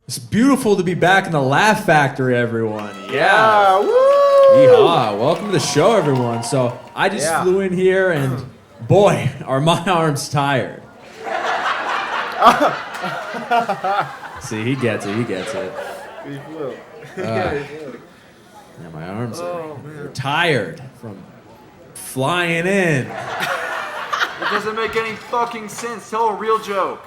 It's beautiful to be back in the Laugh Factory, everyone. Yeah, woo! Yeehaw. Welcome to the show, everyone. So I just flew in here, and boy, are my arms tired. See, he gets it. He gets it. He flew. Yeah, my arms are tired from flying in. It doesn't make any fucking sense. Tell a real joke.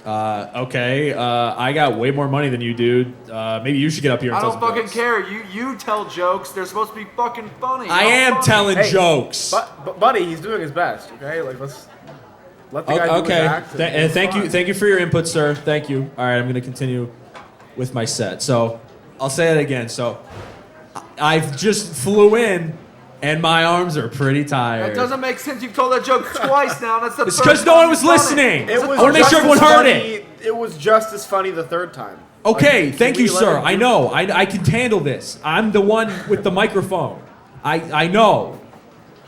Okay, I got way more money than you, dude. Maybe you should get up here and I tell don't some fucking jokes. care. You tell jokes. They're supposed to be fucking funny. I am telling jokes. But buddy, he's doing his best. Okay, like let's let the guy do his act. And thank you for your input, sir. Thank you. All right, I'm gonna continue with my set. So I'll say it again. So I've just flew in, and my arms are pretty tired. That doesn't make sense. You've told that joke twice now. That's the It's third because no time one was you've done listening. it. I want to make sure everyone heard it. It was just as funny the third time. Okay, Like, thank can you, we let sir. him I do- know. I can handle this. I'm the one with the microphone. I know.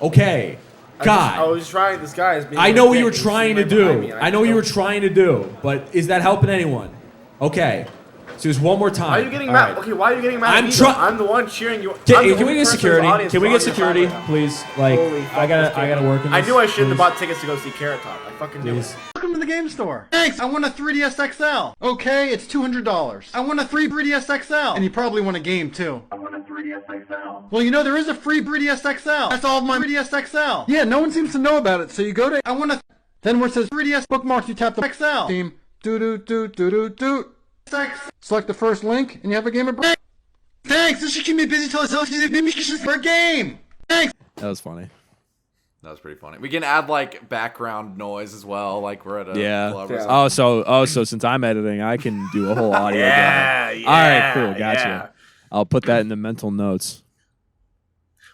Okay. God. I was trying. This guy is being. I know what you were ridiculous. trying to He's right behind do. me. I know what you were trying to do. But is that helping anyone? Okay. So just one more time. Why are you getting All mad? right. Okay, why are you getting mad? I'm at me, try- though? I'm the one cheering you. Can I'm the we only get person in the security? audience Can we who's get on your side security, right now. please? Like, Holy fuck, I this gotta game. work in I this. knew I shouldn't have please. bought tickets to go see Carrot Top. I fucking knew Please. it. Welcome to the game store. Thanks. I want a 3DS XL. Okay, it's $200. I want a free 3DS XL. And you probably want a game too. I want a 3DS XL. Well, you know there is a free 3DS XL. That's all of my 3DS XL. Yeah, no one seems to know about it. So you go to then where it says 3DS bookmarks, you tap the XL theme. Do. Select the first link, and you have a game of break. Thanks. This should keep me busy till it's for a game. Thanks. That was funny. That was pretty funny. We can add like background noise as well, like we're at a club or Oh, something. so since I'm editing, I can do a whole audio. Yeah, drama. All right, cool, gotcha. yeah. I'll put that in the mental notes.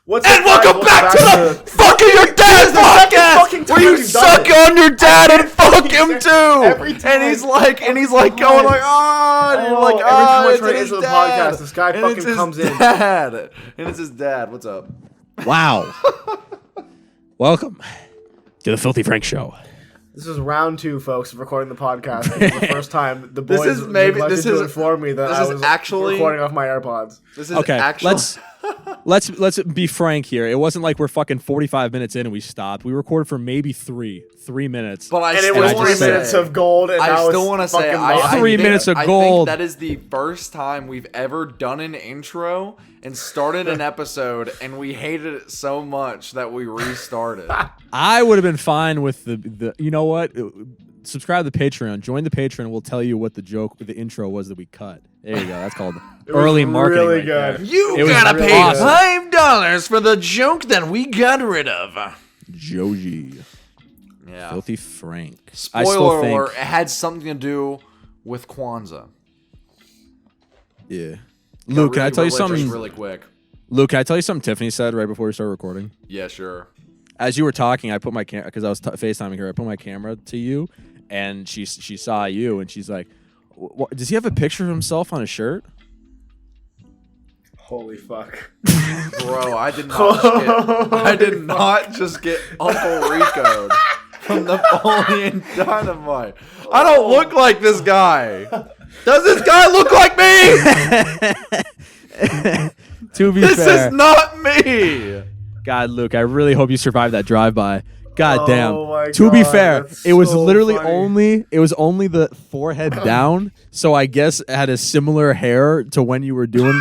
What's And up, welcome guys? back to the fucking your dad fucking podcast, time where you you've done suck it. on your dad and fuck him too. Every time. And he's like going like, oh, and you're like, every time I it's try to his enter the dad. podcast, this guy And fucking it's his comes in. dad. And it's his dad. What's up? Wow. Welcome to the Filthy Frank Show. This is round 2, folks, of recording the podcast. This is the first time the boys This is maybe- neglected this to is- inform me that this I is was actually- recording off my AirPods. This is Okay, actually let's be frank here. It wasn't like we're fucking 45 minutes in and we stopped. We recorded for maybe 3 minutes. But I And it still was wanna 3 say- minutes of gold, and I now still it's want to say fucking I lost. 3 think- minutes of I gold. think that is the first time we've ever done an intro and started an episode, and we hated it so much that we restarted. I would have been fine with the. You know what? Subscribe to the Patreon. Join the Patreon. We'll tell you what the intro was that we cut. There you go. That's called early marketing. really right good. there. You It was gotta really pay awesome. $5 for the joke that we got rid of. Joji. Yeah. Filthy Frank. I Spoiler still think. alert, it had something to do with Kwanzaa. Yeah. Luke, can I tell you something? Really quick. Luke, can I tell you something Tiffany said right before we started recording? Yeah, sure. As you were talking, I put my camera, because I was FaceTiming her, I put my camera to you, and she saw you, and she's like, does he have a picture of himself on his shirt? Holy fuck. Bro, I did not just get Uncle Rico from Napoleon Dynamite. I don't look like this guy. Does this guy look like me? To be This fair. is not me. God, Luke, I really hope you survived that drive-by. God Oh damn. my To be God, fair, that's it was so literally funny. only the forehead down, so I guess it had a similar hair to when you were doing.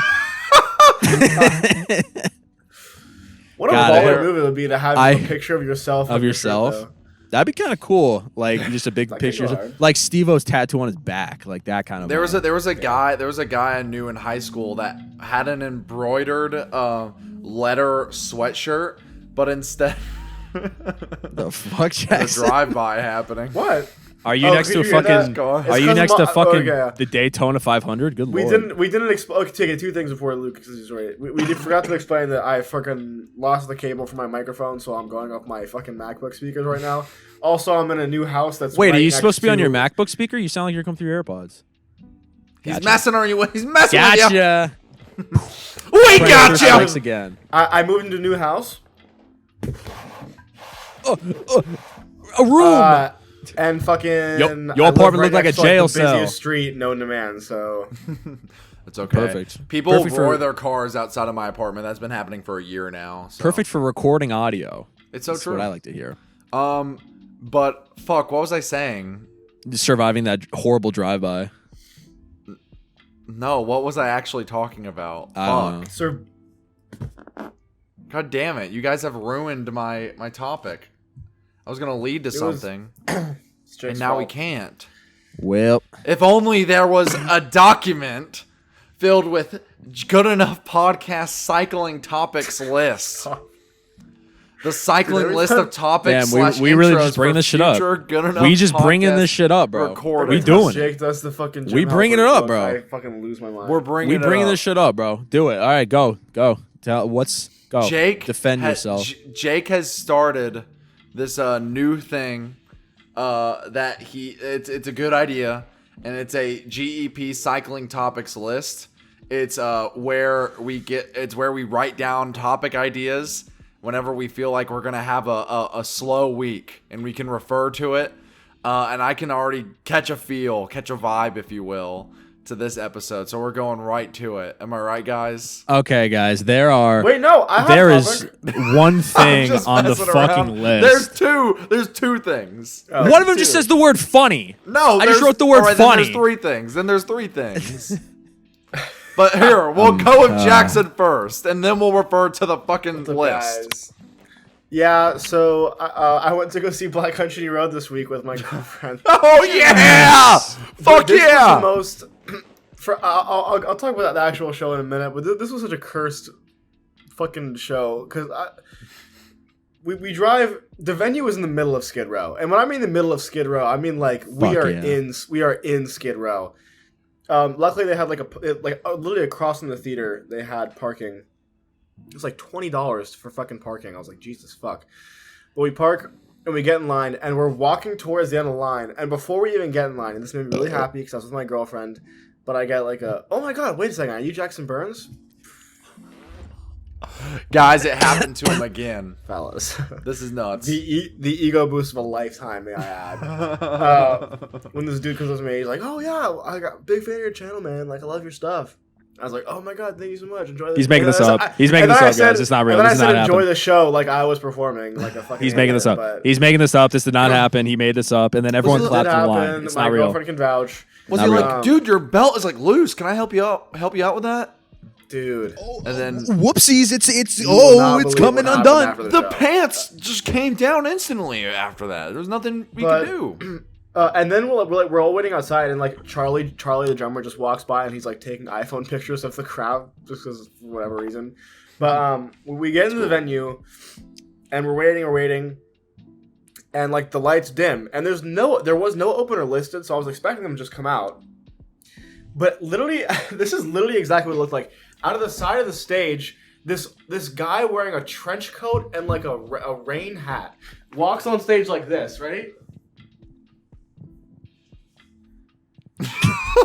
What a God, baller move it would be to have a picture of yourself. Of on your yourself? shirt, though. That'd be kind of cool, like just a big That could picture, go hard. like Steve-O's tattoo on his back, like that kind of. There was a guy I knew in high school that had an embroidered letter sweatshirt, but instead the fuck, a Jackson? drive-by happening. What? Are you Oh, next to a could you hear that? fucking? Go on. Are you It's 'cause next to my- fucking okay. the Daytona 500? Good We lord. didn't explain. Okay, 2 things before Luke, because he's right. We forgot to explain that I fucking lost the cable for my microphone, so I'm going off my fucking MacBook speakers right now. Also, I'm in a new house that's. Wait, right are you next supposed to be on your to- MacBook speaker? You sound like you're coming through your AirPods. He's Gotcha. messing on you. He's messing with you. Gotcha. We Predator got strikes you. again. I moved into a new house. A room. And fucking Your I live apartment right looked like next a to, jail the busiest cell. street known to man. So It's okay. Perfect. People Perfect roar for- their cars outside of my apartment. That's been happening for a year now. So. Perfect for recording audio. It's so That's true. what I like to hear. But fuck, what was I saying? Surviving that horrible drive-by. No, what was I actually talking about? I don't know. Sir, God damn it! You guys have ruined my topic. I was gonna lead to was- something, and now we can't. Well, If only there was a document filled with good enough podcast cycling topics list. The cycling Dude, list of topics. damn, we really just bringing this shit up. We just bringing this shit up, bro. recording. We doing Jake it. does the fucking. We Jim bringing Halpert it up, joke, bro. I fucking lose my mind. We're bringing. We it bringing up. this shit up, bro. Do it. All right, go. Go. Go. Jake, defend yourself. Jake has started this new thing. That it's a good idea, and it's a GEP cycling topics list. It's where we write down topic ideas whenever we feel like we're gonna have a slow week, and we can refer to it. And I can already catch a vibe, if you will, to this episode. So we're going right to it. Am I right, guys? Okay, guys. There are. Wait, no, I have There a is topic. one thing Just on the messing fucking around. list. There's two things. Oh, One of them just says the word funny. No, I just there's- wrote the word all right, funny. Then there's three things. But here, we'll go with Jackson first, and then we'll refer to the fucking list. Guys. Yeah, so I went to go see Black Country Road this week with my girlfriend. Oh yeah! Fuck This yeah! was the most. I'll talk about the actual show in a minute, but this was such a cursed fucking show because we drive. The venue is in the middle of Skid Row, and when I mean the middle of Skid Row, I mean like we are in Skid Row. Luckily, they had literally across from the theater, they had parking. It was like $20 for fucking parking. I was like, Jesus fuck. But we park and we get in line and we're walking towards the end of the line. And before we even get in line, and this made me really happy because I was with my girlfriend, but I get like oh my god, wait a second, are you Jackson Burns? Guys, it happened to him again. Fellas. This is nuts. The ego boost of a lifetime, may I add. When this dude comes up to me, he's like, oh yeah, I got big fan of your channel, man. Like, I love your stuff. I was like, oh my god, thank you so much. Enjoy this. He's making this up. He's making and this then up, guys. It's not real. And then This I did said, not enjoy happen. the show like I was performing like a fucking He's making this up. but- He's making this up. This did not happen. He made this up, and then everyone This clapped did in line. happen. It's My not real. girlfriend can vouch. Was Not he real. like, dude, your belt is like loose. Can I help you out with that? Dude. And then Whoopsies! It's You will not it's believe coming what happened undone. after the show. pants just came down instantly after that. There was nothing we But- could do. And then we're all waiting outside, and like Charlie the drummer just walks by, and he's like taking iPhone pictures of the crowd just because for whatever reason. But we get into the venue, and we're waiting, and like the lights dim, and there was no opener listed, so I was expecting them to just come out. But literally, this is literally exactly what it looked like. Out of the side of the stage, this guy wearing a trench coat and like a rain hat walks on stage like this. Ready?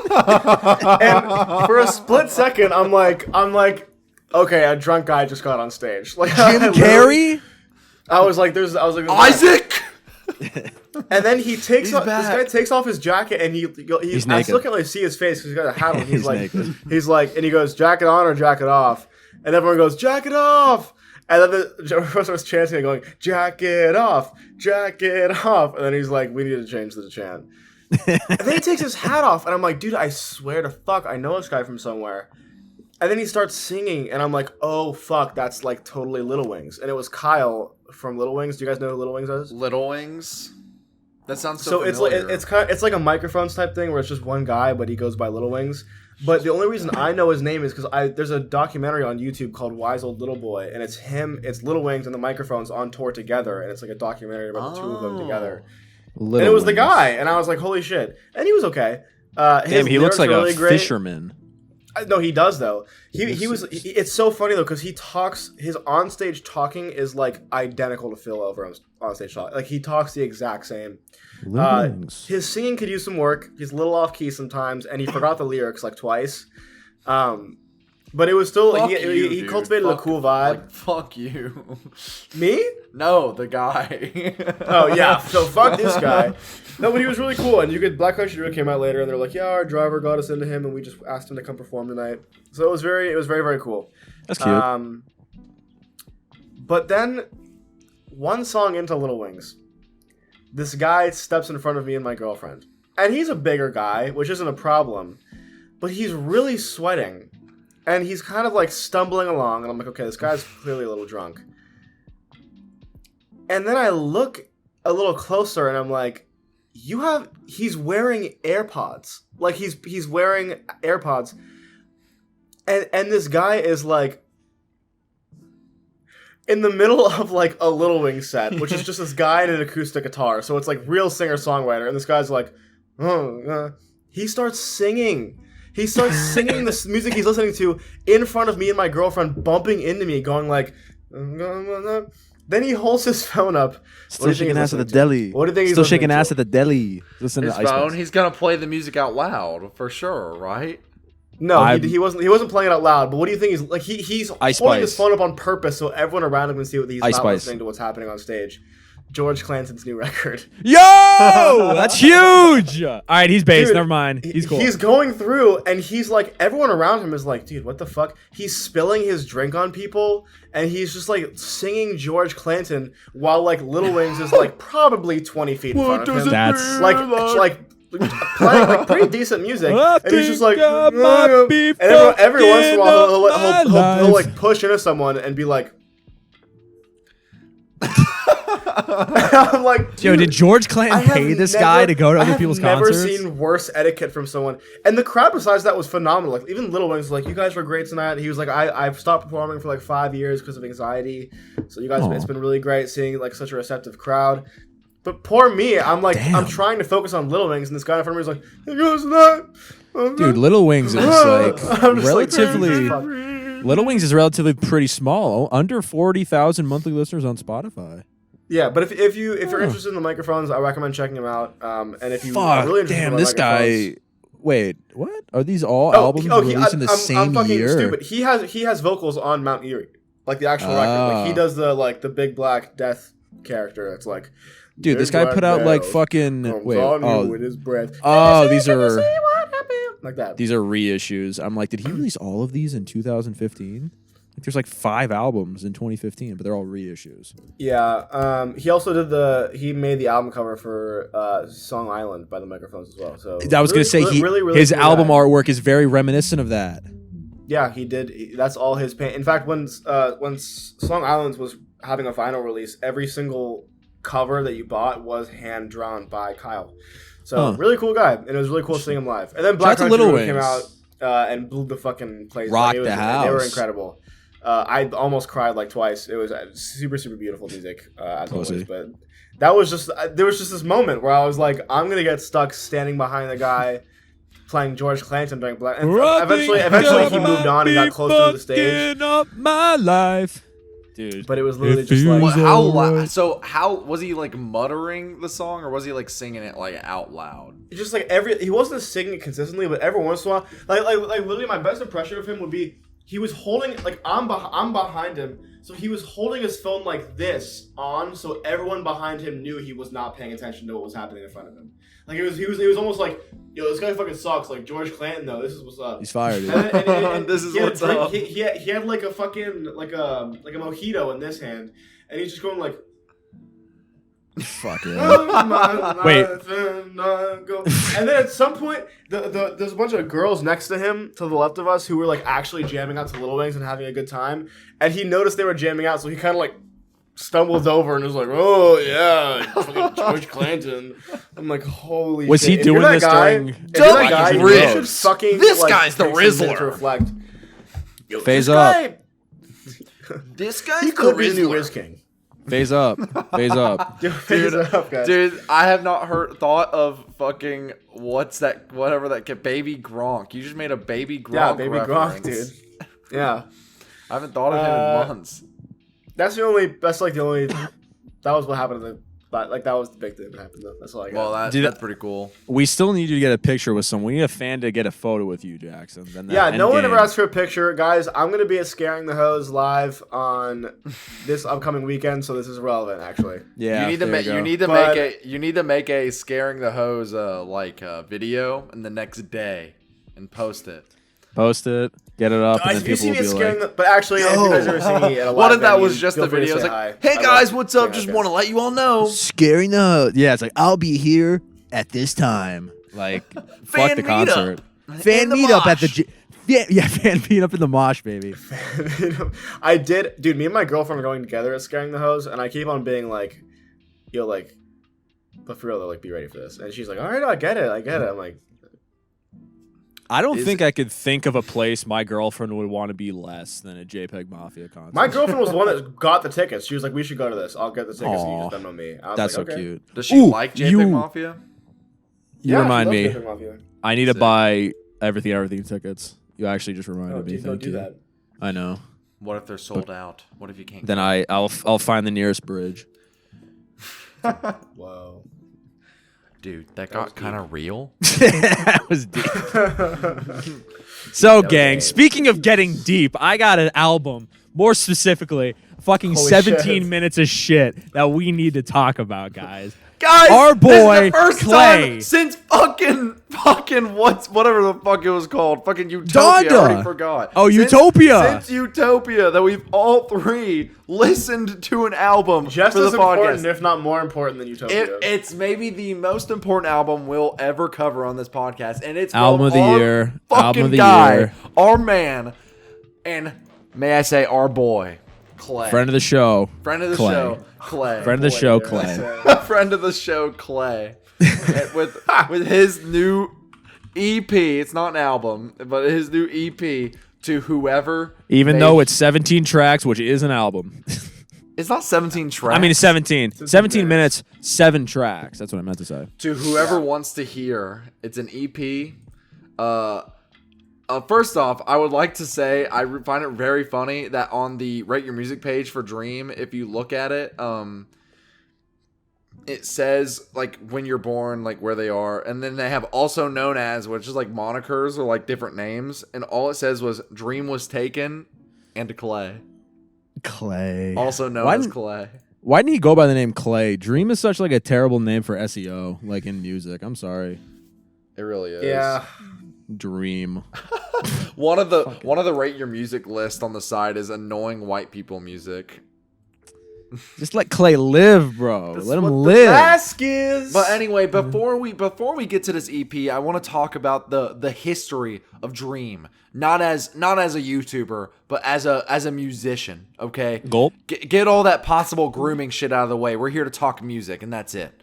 And for a split second, I'm like, okay, a drunk guy just got on stage. Like Jim Carrey. I was like, Isaac. and then he takes He's off, this back. guy takes off his jacket and he's I naked. still can't really see his face because he's got a hat on. He's naked. He's like, and he goes, jacket on or jacket off, and everyone goes, jacket off. And then the person was chanting and going, jacket off, and then he's like, we need to change the chant. And then he takes his hat off, and I'm like, dude, I swear to fuck, I know this guy from somewhere. And then he starts singing, and I'm like, oh fuck, that's like totally Little Wings. And it was Kyle from Little Wings. Do you guys know who Little Wings is? Little Wings. That sounds So it's like a microphones type thing where it's just one guy, but he goes by Little Wings. But the only reason I know his name is because there's a documentary on YouTube called Wise Old Little Boy, and it's Little Wings and the microphones on tour together, and it's like a documentary about the two of them together. And it was the guy, and I was like, holy shit. And he was okay. Damn, he looks like really a great. fisherman. No, he does though. It's so funny though because he talks. His onstage talking is like identical to Phil over onstage talk. Like he talks the exact same. His singing could use some work. He's a little off key sometimes, and he forgot the lyrics like twice. But it was still Fuck he dude. cultivated a Fuck- cool vibe. Like, fuck you. Me? No, the guy. Oh yeah, so fuck this guy. No, but he was really cool, and Black Country Road came out later, and they're like, yeah, our driver got us into him, and we just asked him to come perform tonight. So it was very, very cool. That's cute. But then, one song into Little Wings, this guy steps in front of me and my girlfriend, and he's a bigger guy, which isn't a problem, but he's really sweating, and he's kind of like stumbling along, and I'm like, okay, this guy's clearly a little drunk. And then I look a little closer, and I'm like, he's wearing AirPods. Like, he's wearing AirPods. And this guy is, like, in the middle of, like, a Little Wings set, which is just this guy and an acoustic guitar. So it's, like, real singer-songwriter. And this guy's like, he starts singing. He starts singing this music he's listening to in front of me and my girlfriend, bumping into me, going, like... Then he holds his phone up. Still shaking ass at the deli. What do you think he's Still shaking listening ass to? at the deli. Listen His to Ice phone. Spice. He's gonna play the music out loud for sure, right? No, he wasn't playing it out loud. But what do you think he's like? He's Ice holding his Spice. phone up on purpose so everyone around him can see what he's Ice not Spice. listening to what's happening on stage. George Clanton's new record. Yo, that's huge. All right, he's based. Dude, Never mind. He's cool. He's going through, and he's like, everyone around him is like, dude, what the fuck? He's spilling his drink on people, and he's just like singing George Clanton while like Little Wings is like probably 20 feet in front of him. That's like playing like pretty decent music, I and he's just like, think I might be and every once in a while fucking up my he'll life. like push into someone and be like. I'm like, Yo, did George Clanton pay this guy to go to other people's concerts? I've never seen worse etiquette from someone. And the crowd besides that was phenomenal. Like, even Little Wings was like, you guys were great tonight. He was like, I've stopped performing for like 5 years because of anxiety. So you guys, it's been really great seeing like such a receptive crowd. But poor me, I'm like, Damn. I'm trying to focus on Little Wings, and this guy in front of me is like, he goes that. Dude, Little Wings is like I'm just like, relatively. fuck. Little Wings is relatively pretty small. Under 40,000 monthly listeners on Spotify. Yeah, but if you're interested in the microphones, I recommend checking them out. And if you are Fuck, really interested damn, in this microphones, guy. Wait, what? Are these all albums released in the I'm same fucking year? stupid. He has vocals on Mount Erie, like the actual record. Like he does the big black death character. It's like, Dude, this guy put out like fucking. Wait, with his breath. oh, these are Like that. these are reissues. I'm like, did he release all of these in 2015? Like, there's like 5 albums in 2015, but they're all reissues. Yeah. He also he made the album cover for Song Island by the Microphones as well. So I was gonna say his cool album guy. artwork is very reminiscent of that. Yeah, he did. That's all his paint. In fact, when Song Islands was having a vinyl release, every single cover that you bought was hand drawn by Kyle. So really cool guy, and it was really cool seeing him live. And then Black Shout out to Country Little Road came out Wings. and blew the fucking place. Rocked It was- the They were house. incredible. I almost cried like twice. It was super beautiful music as Pussy. always. But that was just there was just this moment where I was like, I'm gonna get stuck standing behind the guy playing George Clanton during Black. And eventually he moved on and got closer to the stage. Up my life. Dude. But it was literally It just like. feels alright. So how was he like muttering the song, or was he like singing it like out loud? Just like he wasn't singing it consistently, but every once in a while, like literally, my best impression of him would be he was holding like I'm behind him, so he was holding his phone like this on, so everyone behind him knew he was not paying attention to what was happening in front of him. Like he was almost like, yo, this guy fucking sucks. Like George Clanton though, this is what's up. He's fired, dude. And This is he had a what's drink- up. He had like a fucking like a mojito in this hand, and he's just going like. Fuck Wait. Wait. And then at some point, there's a bunch of girls next to him to the left of us who were like actually jamming out to Little Wings and having a good time. And he noticed they were jamming out, so he kind of like stumbles over and was like, "Oh yeah, George Clanton." I'm like, "Holy!" Was shit. he If you're doing that this guy, during- If you're that Don't guy, be you rich. should fucking This like, guy's the take some minutes to Rizzler. reflect. Yo, Phase this up. guy, This guy's he the could be the new Rizzler. Riz King. Phase up. Phase up. Phase up, guys. Dude, I have not thought of fucking whatever that kid, Baby Gronk. You just made a Baby Gronk Yeah, Baby Gronk, reference. dude. Yeah. I haven't thought of him in months. That was what happened to But like that was the big thing that happened. That's all I got. Well, Dude, that's pretty cool. We still need you to get a picture with someone. We need a fan to get a photo with you, Jackson. Then yeah, no one Endgame. ever asked for a picture, guys. I'm gonna be at Scaring the Hose live on this upcoming weekend, so this is relevant actually. Yeah, you need to there make go. you need to But- make a scaring the hose video in the next day and post it. Post it, get it up, Guys, and if you then see people me will at be Scaring like, the, but actually, if you guys ever see me at a live What if that venue, was just feel the free to video? It's say like, hi. hey I guys, love what's up? Scaring Just the want to let you all know. Scaring the yeah, it's like I'll be here at this time. like, fuck Fan the meetup. concert. Fan In the meetup at the mosh. fan meetup in the mosh, baby. I did, dude. Me and my girlfriend are going together at Scaring the Hose, and I keep on being like, yo, like, but for real, though, like, be ready for this. And she's like, all right, I get it. I'm like, I don't Is think it- I could think of a place my girlfriend would want to be less than a JPEG Mafia concert. my girlfriend was the one that got the tickets. She was like, we should go to this. I'll get the tickets, and you Aw. just Venmo me. I was That's like, so okay. cute. Does she Ooh, like JPEG you- Mafia? You Yeah, she remind loves me. JPEG Mafia. I need to Sick. buy everything tickets. You actually just reminded Oh, me. dude, don't Thank do you. that. I know. What if they're sold out? What if you can't? Then I'll find the nearest bridge. Whoa. Dude, that was got kind of real. That was deep. So, gang, deep. speaking of getting deep, I got an album, more specifically, fucking Holy 17 shit. minutes of shit that we need to talk about, guys. Guys, Our this is boy, the first Clay. time since fucking whatever the fuck it was called, fucking Utopia. I Donda. already forgot. Oh, Since- Utopia. Since Utopia, that we've all three listened to an album Just for as the important, podcast. if not more important than Utopia. It's maybe the most important album we'll ever cover on this podcast, and it's Album from of the our year. fucking Album of the guy, year. our man, and may I say our boy, Clay, Friend of the show. friend of the Clay. show, Clay, Friend of the show, Yeah, Clay. that's, friend of the show, Clay, And with his new EP. It's not an album, but his new EP to whoever. Even made- though it's 17 tracks, which is an album. it's not 17 tracks. I mean, it's 17. 17 minutes, 7 tracks. That's what I meant to say. To whoever wants to hear, it's an EP. First off, I would like to say find it very funny that on the Rate Your Music page for Dream, if you look at it, it says like when you're born, like where they are, and then they have also known as, which is like monikers or like different names, and all it says was Dream was taken and Clay, Clay. also known Why as didn't- Clay. Why didn't he go by the name Clay? Dream is such like a terrible name for SEO, like in music. I'm sorry. It really is. yeah. Dream. One of the Rate Your Music list on the side is annoying white people music. Just let Clay live, bro. That's Let him what live. The mask is. But anyway, before we get to this EP, I want to talk about the history of Dream, not as a YouTuber, but as a musician. Okay, Gulp. Get all that possible grooming shit out of the way. We're here to talk music, and that's it.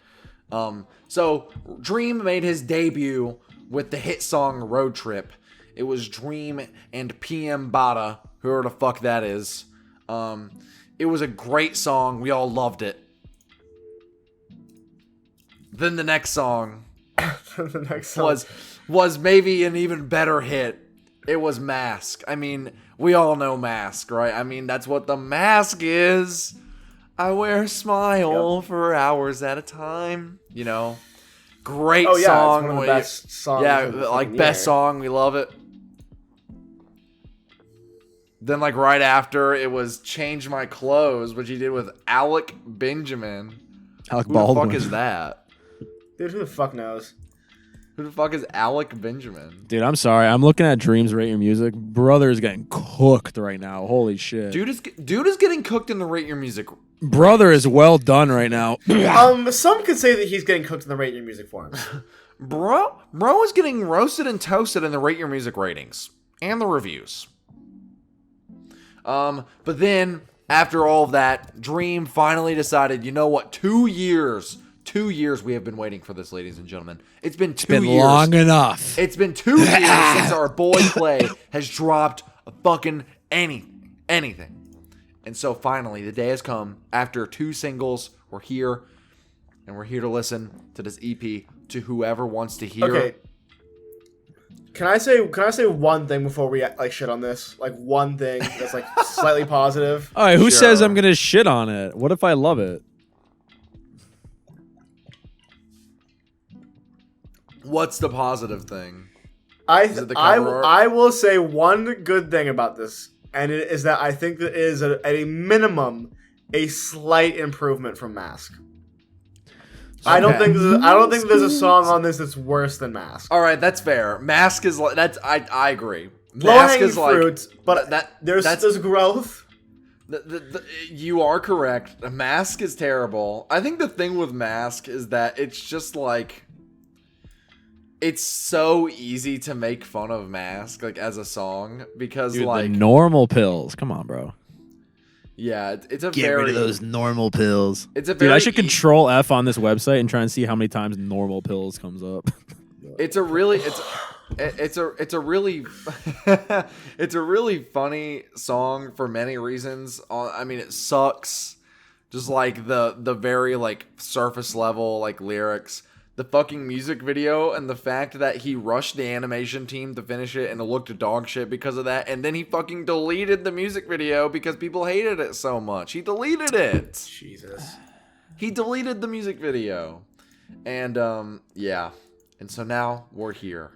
So Dream made his debut with the hit song Road Trip. It was Dream and PM Bada, whoever the fuck that is. It was a great song. We all loved it. Then the next song the next song. was maybe an even better hit. It was Mask. I mean, we all know Mask, right? I mean, that's what the mask is. I wear a smile for hours at a time. You know, great Oh yeah, song. it's one of the We- best songs. yeah, of the like fucking best year. song. We love it. Then, like right after, it was "Change My Clothes," which he did with Alec Benjamin. Alec Who the Baldwin. fuck is that? Dude, who the fuck knows? Who the fuck is Alec Benjamin? Dude, I'm sorry. I'm looking at Dreams Rate Your Music. Brother is getting cooked right now. Holy shit. Dude is getting cooked in the Rate Your Music. Brother is well done right now. Some could say that he's getting cooked in the Rate Your Music forums. Bro is getting roasted and toasted in the Rate Your Music ratings and the reviews. But then after all of that, Dream finally decided, you know what? 2 years we have been waiting for this, ladies and gentlemen. It's been 2 Been years. long enough. It's been 2 years since our boy Clay has dropped a fucking anything. And so finally, the day has come. After 2 singles, we're here, and we're here to listen to this EP to whoever wants to hear. Okay. Can I say one thing before we like shit on this? Like one thing that's like slightly positive. All right, who Sure. says I'm going to shit on it? What if I love it? What's the positive thing? I art? I will say one good thing about this, and it is that I think that it is at a minimum a slight improvement from Mask. I don't think there's a song on this that's worse than Mask. All right, that's fair. Mask is like that's I agree. Low Mask hanging is like fruit, but there's growth. You are correct. Mask is terrible. I think the thing with Mask is that it's just like it's so easy to make fun of Mask like as a song because Dude, like the normal pills. Come on, bro. yeah, it's a Get very rid of those normal pills. it's a Dude, very I should control F on this website and try and see how many times normal pills comes up. It's a really it's a really it's a really funny song for many reasons. I mean, it sucks. Just like the very like surface level like lyrics, the fucking music video, and the fact that he rushed the animation team to finish it and it looked dog shit because of that, and then he fucking deleted the music video because people hated it so much. He deleted it. Jesus. He deleted the music video, and yeah. And so now we're here.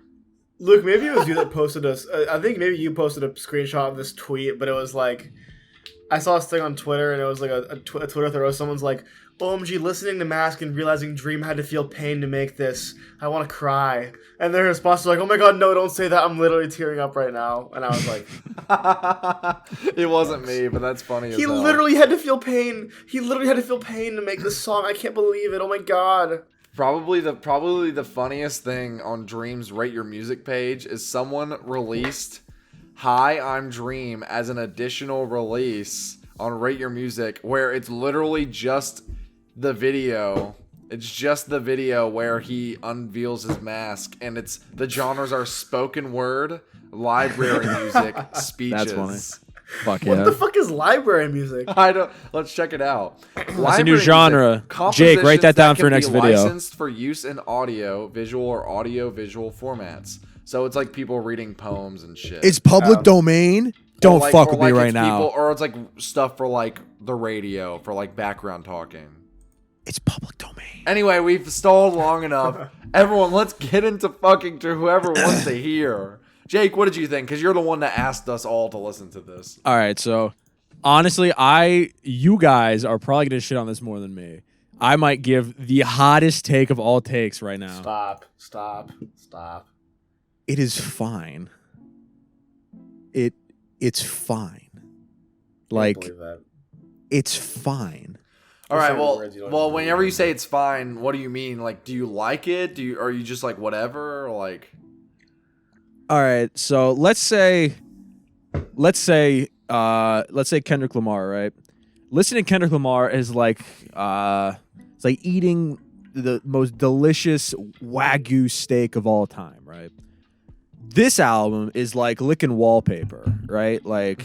Luke, maybe it was you that posted us. I think maybe you posted a screenshot of this tweet, but it was like, I saw this thing on Twitter, and it was like a Twitter thread where someone's like, OMG, listening to Mask and realizing Dream had to feel pain to make this. I want to cry. And their response was like, oh my god, no, don't say that. I'm literally tearing up right now. And I was like... It wasn't me, but that's funny as He hell. literally had to feel pain. He literally had to feel pain to make this song. I can't believe it. Oh my god. Probably the funniest thing on Dream's Rate Your Music page is someone released Hi, I'm Dream as an additional release on Rate Your Music, where it's literally just the video. It's just the video where he unveils his mask, and it's the genres are spoken word, library music, speeches. That's funny. Fuck What yeah. the fuck is library music? I don't. Let's check it out. That's a new Library music, genre. Jake, write that down compositions for your can next be video. Licensed for use in audio, visual, or audio-visual formats. So it's like people reading poems and shit. It's public domain. Don't Or fuck with me like right it's now. people- or it's like stuff for like the radio, for like background talking. It's public domain. Anyway, we've stalled long enough. Everyone, let's get into fucking to whoever wants to hear. Jake, what did you think? Because you're the one that asked us all to listen to this. All right, so honestly, you guys are probably gonna shit on this more than me. I might give the hottest take of all takes right now. Stop. It is fine. It's fine. Like, Believe that. it's fine. All right, certain words you don't well, even whenever you believe. say it's fine, what do you mean? Like, do you like it? Are you just like whatever? Or like, All right, so let's say Kendrick Lamar, right? Listening to Kendrick Lamar is like it's like eating the most delicious Wagyu steak of all time, right? This album is like licking wallpaper, right? Like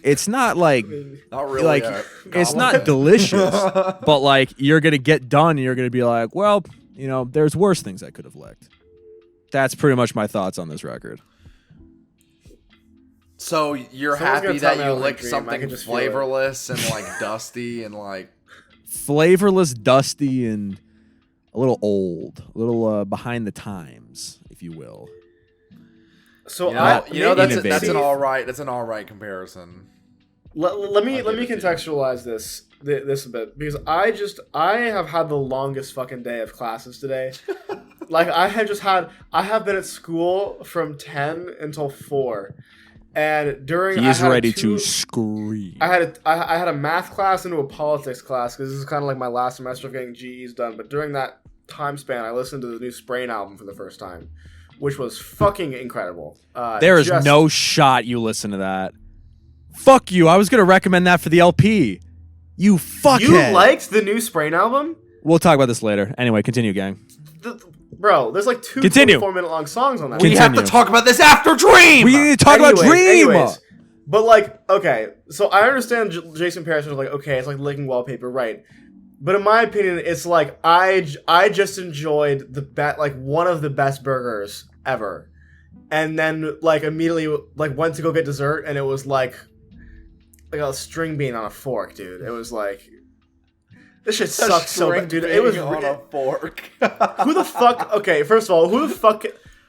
it's not like not really. like it's not delicious, but like you're gonna get done and you're gonna be like, well, you know, there's worse things I could have licked. That's pretty much my thoughts on this record. So you're Someone's happy gonna tell that me you I like licked Dream. I something can just feel it. flavorless and like dusty and like. Flavorless, dusty, and a little old, a little behind the times, if you will. So You know, that's innovative. an all right comparison. Let me I'll give it to you. contextualize this a bit, because I have had the longest fucking day of classes today. Like I have been at school from 10 until 4, and during He is I had ready two- to scream. I had a math class into a politics class, because this is kind of like my last semester of getting GEs done. But during that time span, I listened to the new Sprain album for the first time, which was fucking incredible. There is just- no shot you listen to that. Fuck you. I was going to recommend that for the LP. You fuckhead. You liked the new Sprain album? We'll talk about this later. Anyway, continue, gang. Bro, there's like two Continue. 4-minute long songs on that. We have to Continue. talk about this after Dream. We need to talk about Dream. But like, okay, so I understand Jason Parrish was like, okay, it's like licking wallpaper, right? But in my opinion, it's like I just enjoyed one of the best burgers ever, and then like immediately like went to go get dessert, and it was like a string bean on a fork, dude. It was like This shit sucks so bad, dude. It was on a fork. who the fuck? Okay, first of all, who the fuck?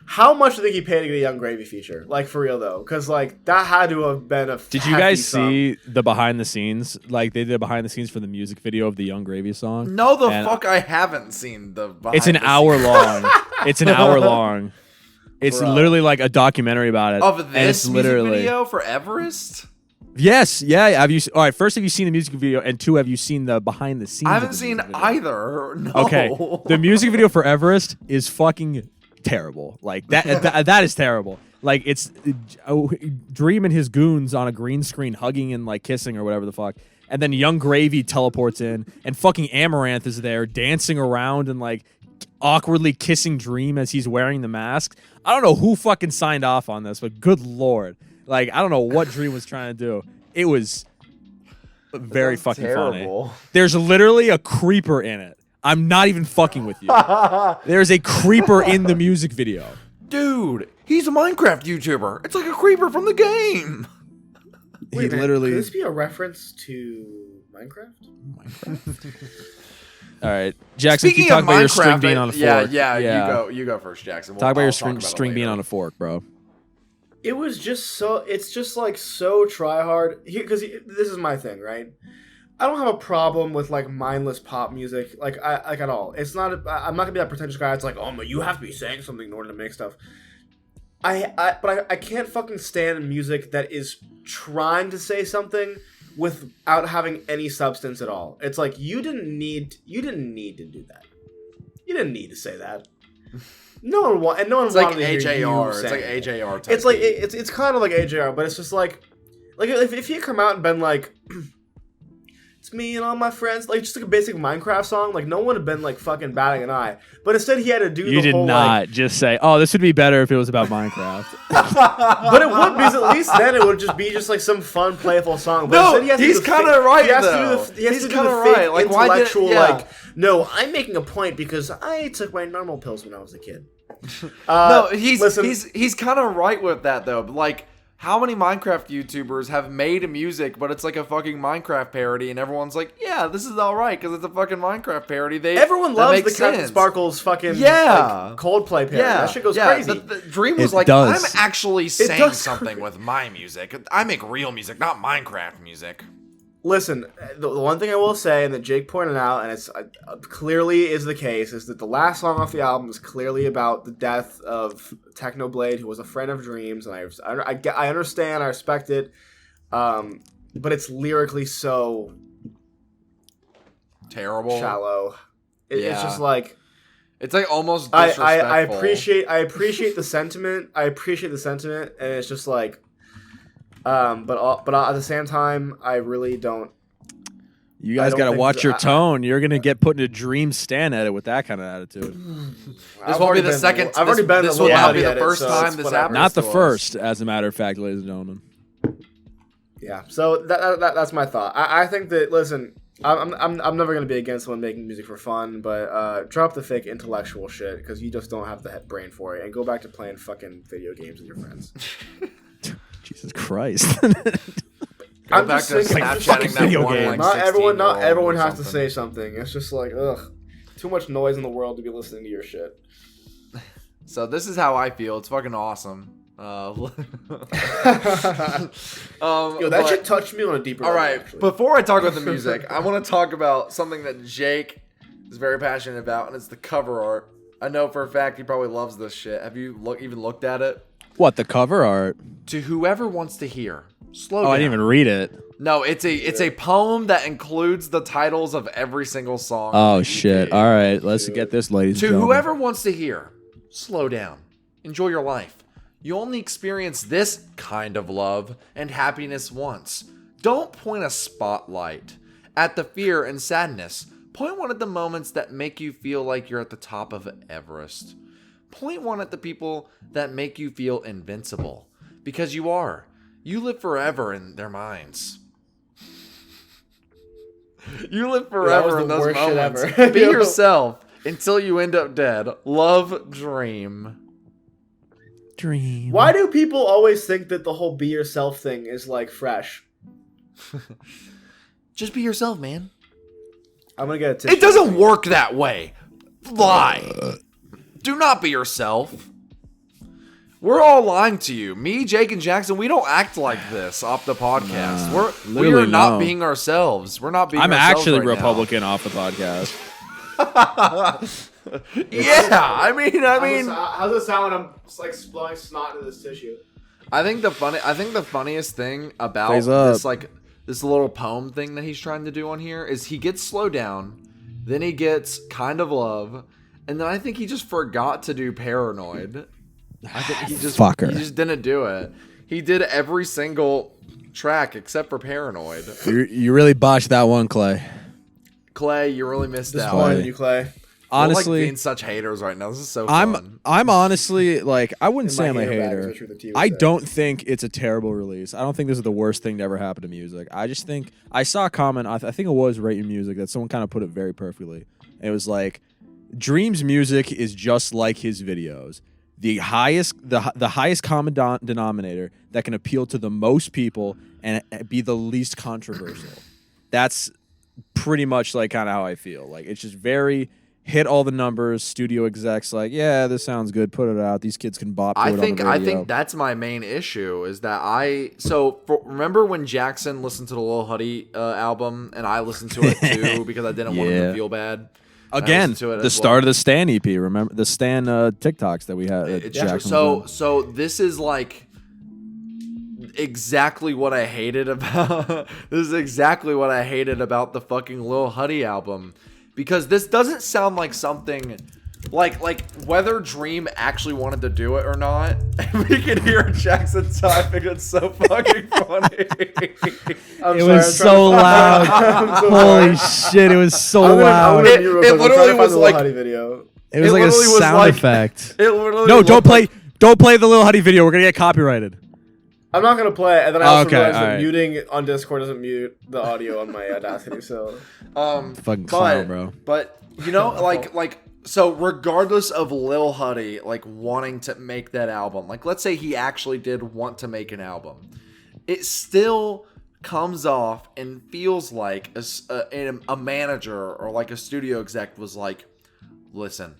How much do you think he paid to get a Young Gravy feature? Like for real though, because like that had to have been a. Did you guys see the behind the scenes? Like they did behind the scenes for the music video of the Young Gravy song. No, the fuck, I haven't seen the. It's an hour long. It's an hour long. It's Bro. literally like a documentary about it. Of and this it's literally music video for Everest. Yes, yeah. Have you? All right. First, have you seen the music video? And two, have you seen the behind the scenes? I haven't seen either. No. Okay, the music video for Everest is fucking terrible. Like that is terrible. Like it's Dream and his goons on a green screen hugging and like kissing or whatever the fuck. And then Young Gravy teleports in and fucking Amaranth is there dancing around and like awkwardly kissing Dream as he's wearing the mask. I don't know who fucking signed off on this, but good lord. Like I don't know what Dream was trying to do. It was very fucking terrible. funny. There's literally a creeper in it. I'm not even fucking with you. There's a creeper in the music video. Dude, he's a Minecraft YouTuber. It's like a creeper from the game. Wait He a minute, literally. Could this be a reference to Minecraft? All right, Jackson. Speaking you talk of about your string Minecraft, being on a fork. yeah. You go first, Jackson. Talk about I'll your about it string being later. on a fork, bro. It was just so. It's just like so try hard. Because this is my thing, right? I don't have a problem with like mindless pop music, like at all. It's not. I'm not gonna be that pretentious guy. It's like, oh, you have to be saying something in order to make stuff. But I can't fucking stand music that is trying to say something without having any substance at all. It's like you didn't need to do that. You didn't need to say that. No one wanted. And no one It's like wanted to hear you AJR. It's saying like it. AJR. Type It's like beat. it's kind of like AJR, but it's just like if you come out and been like. It's me and all my friends, like just like a basic Minecraft song. Like no one would have been like fucking batting an eye, but instead he had to do You the did whole not like. just say, "Oh, this would be better if it was about Minecraft." But it would because at least then it would just be just like some fun, playful song. But No, instead he has to he's do the kinda fake- right, He has though. to do the, he has He's to do kinda the fake right. Like, why did- intellectual. yeah. Like no, I'm making a point because I took my normal pills when I was a kid. No, he's listen, he's kind of right with that though. But like, how many Minecraft YouTubers have made music, but it's like a fucking Minecraft parody, and everyone's like, "Yeah, this is all right because it's a fucking Minecraft parody." everyone that loves the makes Captain sense. Sparkles fucking Yeah. like, Coldplay parody. Yeah, That shit goes yeah. crazy. The Dream was It like, does. "I'm actually saying does something with my music. I make real music, not Minecraft music." Listen, the one thing I will say, and that Jake pointed out, and it's clearly is the case, is that the last song off the album is clearly about the death of Technoblade, who was a friend of Dreams, and I understand, I respect it, but it's lyrically so Terrible. shallow. It's Yeah. just like It's like almost disrespectful. I appreciate the sentiment. I appreciate the sentiment, and it's just like. But at the same time, I really don't. You guys don't got to think watch that- your tone. You're gonna get put in a Dream stand at it with that kind of attitude. This won't be the second. I've already been. This the will not Lil be the Yachty first edit, so time it's this whatever. happens. Not the to us. first, as a matter of fact, ladies and gentlemen. Yeah. So that's my thought. I think that listen, I'm never gonna be against someone making music for fun, but drop the fake intellectual shit because you just don't have the brain for it, and go back to playing fucking video games with your friends. Jesus Christ. Go I'm back just to saying, like Snapchatting fucking that video one, game. like, not everyone 16-year-old has or to something. say something. It's just like ugh, too much noise in the world to be listening to your shit. So this is how I feel. It's fucking awesome. Yo, that shit touched me on a deeper All level, right, actually. before I talk about the music, I want to talk about something that Jake is very passionate about, and it's the cover art. I know for a fact he probably loves this shit. Have you even looked at it? What, the cover art? To whoever wants to hear, slow Oh, down. I didn't even read it. No, it's a poem that includes the titles of every single song. Oh, on the shit. EP. All right, let's get this, ladies and To gentlemen. whoever wants to hear, slow down. Enjoy your life. You only experience this kind of love and happiness once. Don't point a spotlight at the fear and sadness. Point one at the moments that make you feel like you're at the top of Everest. Point one at the people that make you feel invincible. Because you are. You live forever in their minds. You live forever the in those worst shit moments. ever. Be yourself until you end up dead. Love, Dream. Dream. Why do people always think that the whole be yourself thing is like fresh? Just be yourself, man. I'm gonna get a tissue. It doesn't work that way. Lie. Do not be yourself. We're all lying to you. Me, Jake, and Jackson, we don't act like this off the podcast. We are not being ourselves. We're not being I'm ourselves actually right Republican off the podcast. Yeah, I mean, how's it sound when I'm like blowing snot into this tissue? I think the funniest thing about Plays up. this little poem thing that he's trying to do on here is he gets Slow Down, then he gets Kind of Love, and then I think he just forgot to do Paranoid. I think he just didn't do it. He did every single track except for Paranoid. You really botched that one, Clay. Clay, you really missed out. Disappointed you, Clay. Honestly, we're like being such haters right now. This is so fun. I'm honestly like I wouldn't In say my I'm a hater bag, hater. as Richard the T would I say. don't think it's a terrible release. I don't think this is the worst thing to ever happen to music. I just think I saw a comment. I think it was rating music that someone kind of put it very perfectly. It was like, Dream's music is just like his videos. The highest common denominator that can appeal to the most people and be the least controversial. That's pretty much like kind of how I feel. Like it's just very hit all the numbers. Studio execs like, yeah, this sounds good. Put it out. These kids can bop. I think that's my main issue is that remember when Jackson listened to the Lil Huddy album and I listened to it too because I didn't want him to feel bad. Again, the start of the Stan EP. Remember the Stan TikToks that we had. Jackson so this is like exactly what I hated about. This is exactly what I hated about the fucking Lil Huddy album, because this doesn't sound like something like whether Dream actually wanted to do it or not. We can hear Jackson typing. It's so fucking funny. It was so loud. Holy shit! It was so loud. It literally was like video. It was like a sound effect. It literally No, don't play the Lil Huddy video. We're gonna get copyrighted. I'm not gonna play it, and then I also realized that alright. muting on Discord doesn't mute the audio on my Audacity. So, Fucking clown, bro. But you know, so regardless of Lil Huddy like wanting to make that album, like let's say he actually did want to make an album, it still comes off and feels like a manager or like a studio exec was like, listen,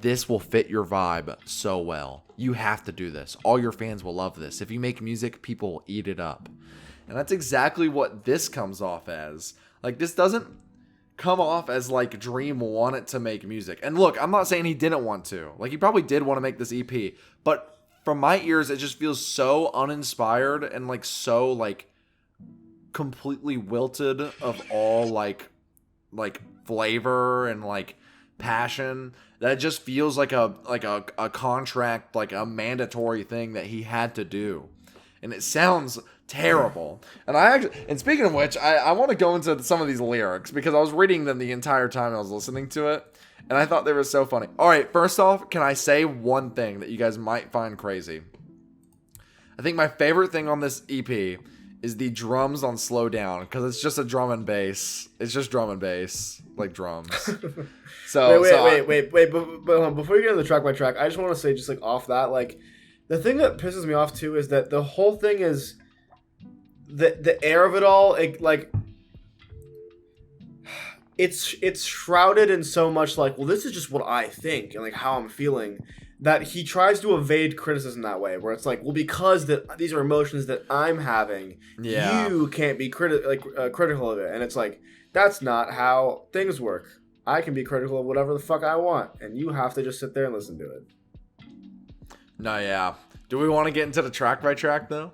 this will fit your vibe so well. You have to do this. All your fans will love this. If you make music, people will eat it up. And that's exactly what this comes off as. Like, this doesn't come off as like Dream wanted to make music. And look, I'm not saying he didn't want to. Like, he probably did want to make this EP. But from my ears, it just feels so uninspired and like so like completely wilted of all like flavor and like passion, that it just feels like a contract, like a mandatory thing that he had to do. And it sounds terrible. And speaking of which, I want to go into some of these lyrics because I was reading them the entire time I was listening to it, and I thought they were so funny. All right, first off, can I say one thing that you guys might find crazy? I think my favorite thing on this EP is the drums on Slow Down, because it's just a drum and bass. It's just drum and bass, like drums. So wait. But hold on, before you get into the track by track, I just want to say, just like off that, like the thing that pisses me off too is that the whole thing is the air of it all. It's shrouded in so much like, well, this is just what I think and like how I'm feeling, that he tries to evade criticism that way, where it's like, well, because that these are emotions that I'm having, you can't be critical of it, and it's like, that's not how things work. I can be critical of whatever the fuck I want, and you have to just sit there and listen to it. No, yeah. Do we want to get into the track by track though?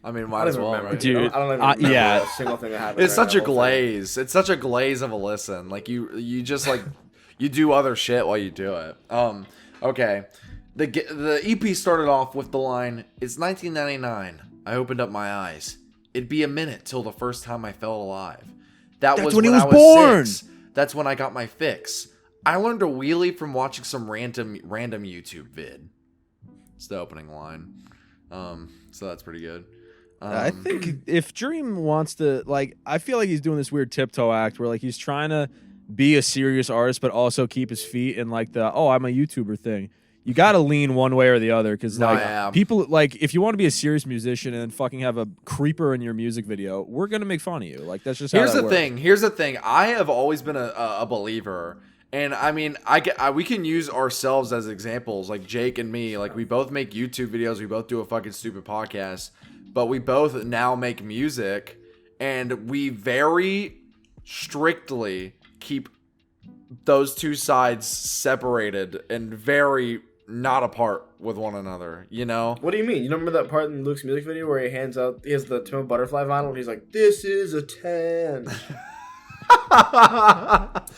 I mean, might as well, right? Dude, I don't even remember a single thing that happened. It's such a glaze. It's such a glaze of a listen. Like you just like you do other shit while you do it. Okay. The EP started off with the line, "It's 1999. I opened up my eyes. It'd be a minute till the first time I felt alive. That's when he was born. 6. That's when I got my fix. I learned a wheelie from watching some random YouTube vid." It's the opening line. So that's pretty good. I think if Dream wants to, like, I feel like he's doing this weird tiptoe act where like he's trying to be a serious artist but also keep his feet in like the, oh, I'm a YouTuber thing. you got to lean one way or the other because like yeah. people like if you want to be a serious musician and fucking have a creeper in your music video, we're gonna make fun of you. Like that's just how Here's that the works. thing. Here's the thing. I have always been a believer, and I mean, we can use ourselves as examples, like Jake and me. Like we both make YouTube videos. We both do a fucking stupid podcast, but we both now make music, and we very strictly keep those two sides separated and very not apart with one another, you know? What do you mean? You don't remember that part in Luke's music video where he has the Tim of Butterfly vinyl and he's like, "This is a 10."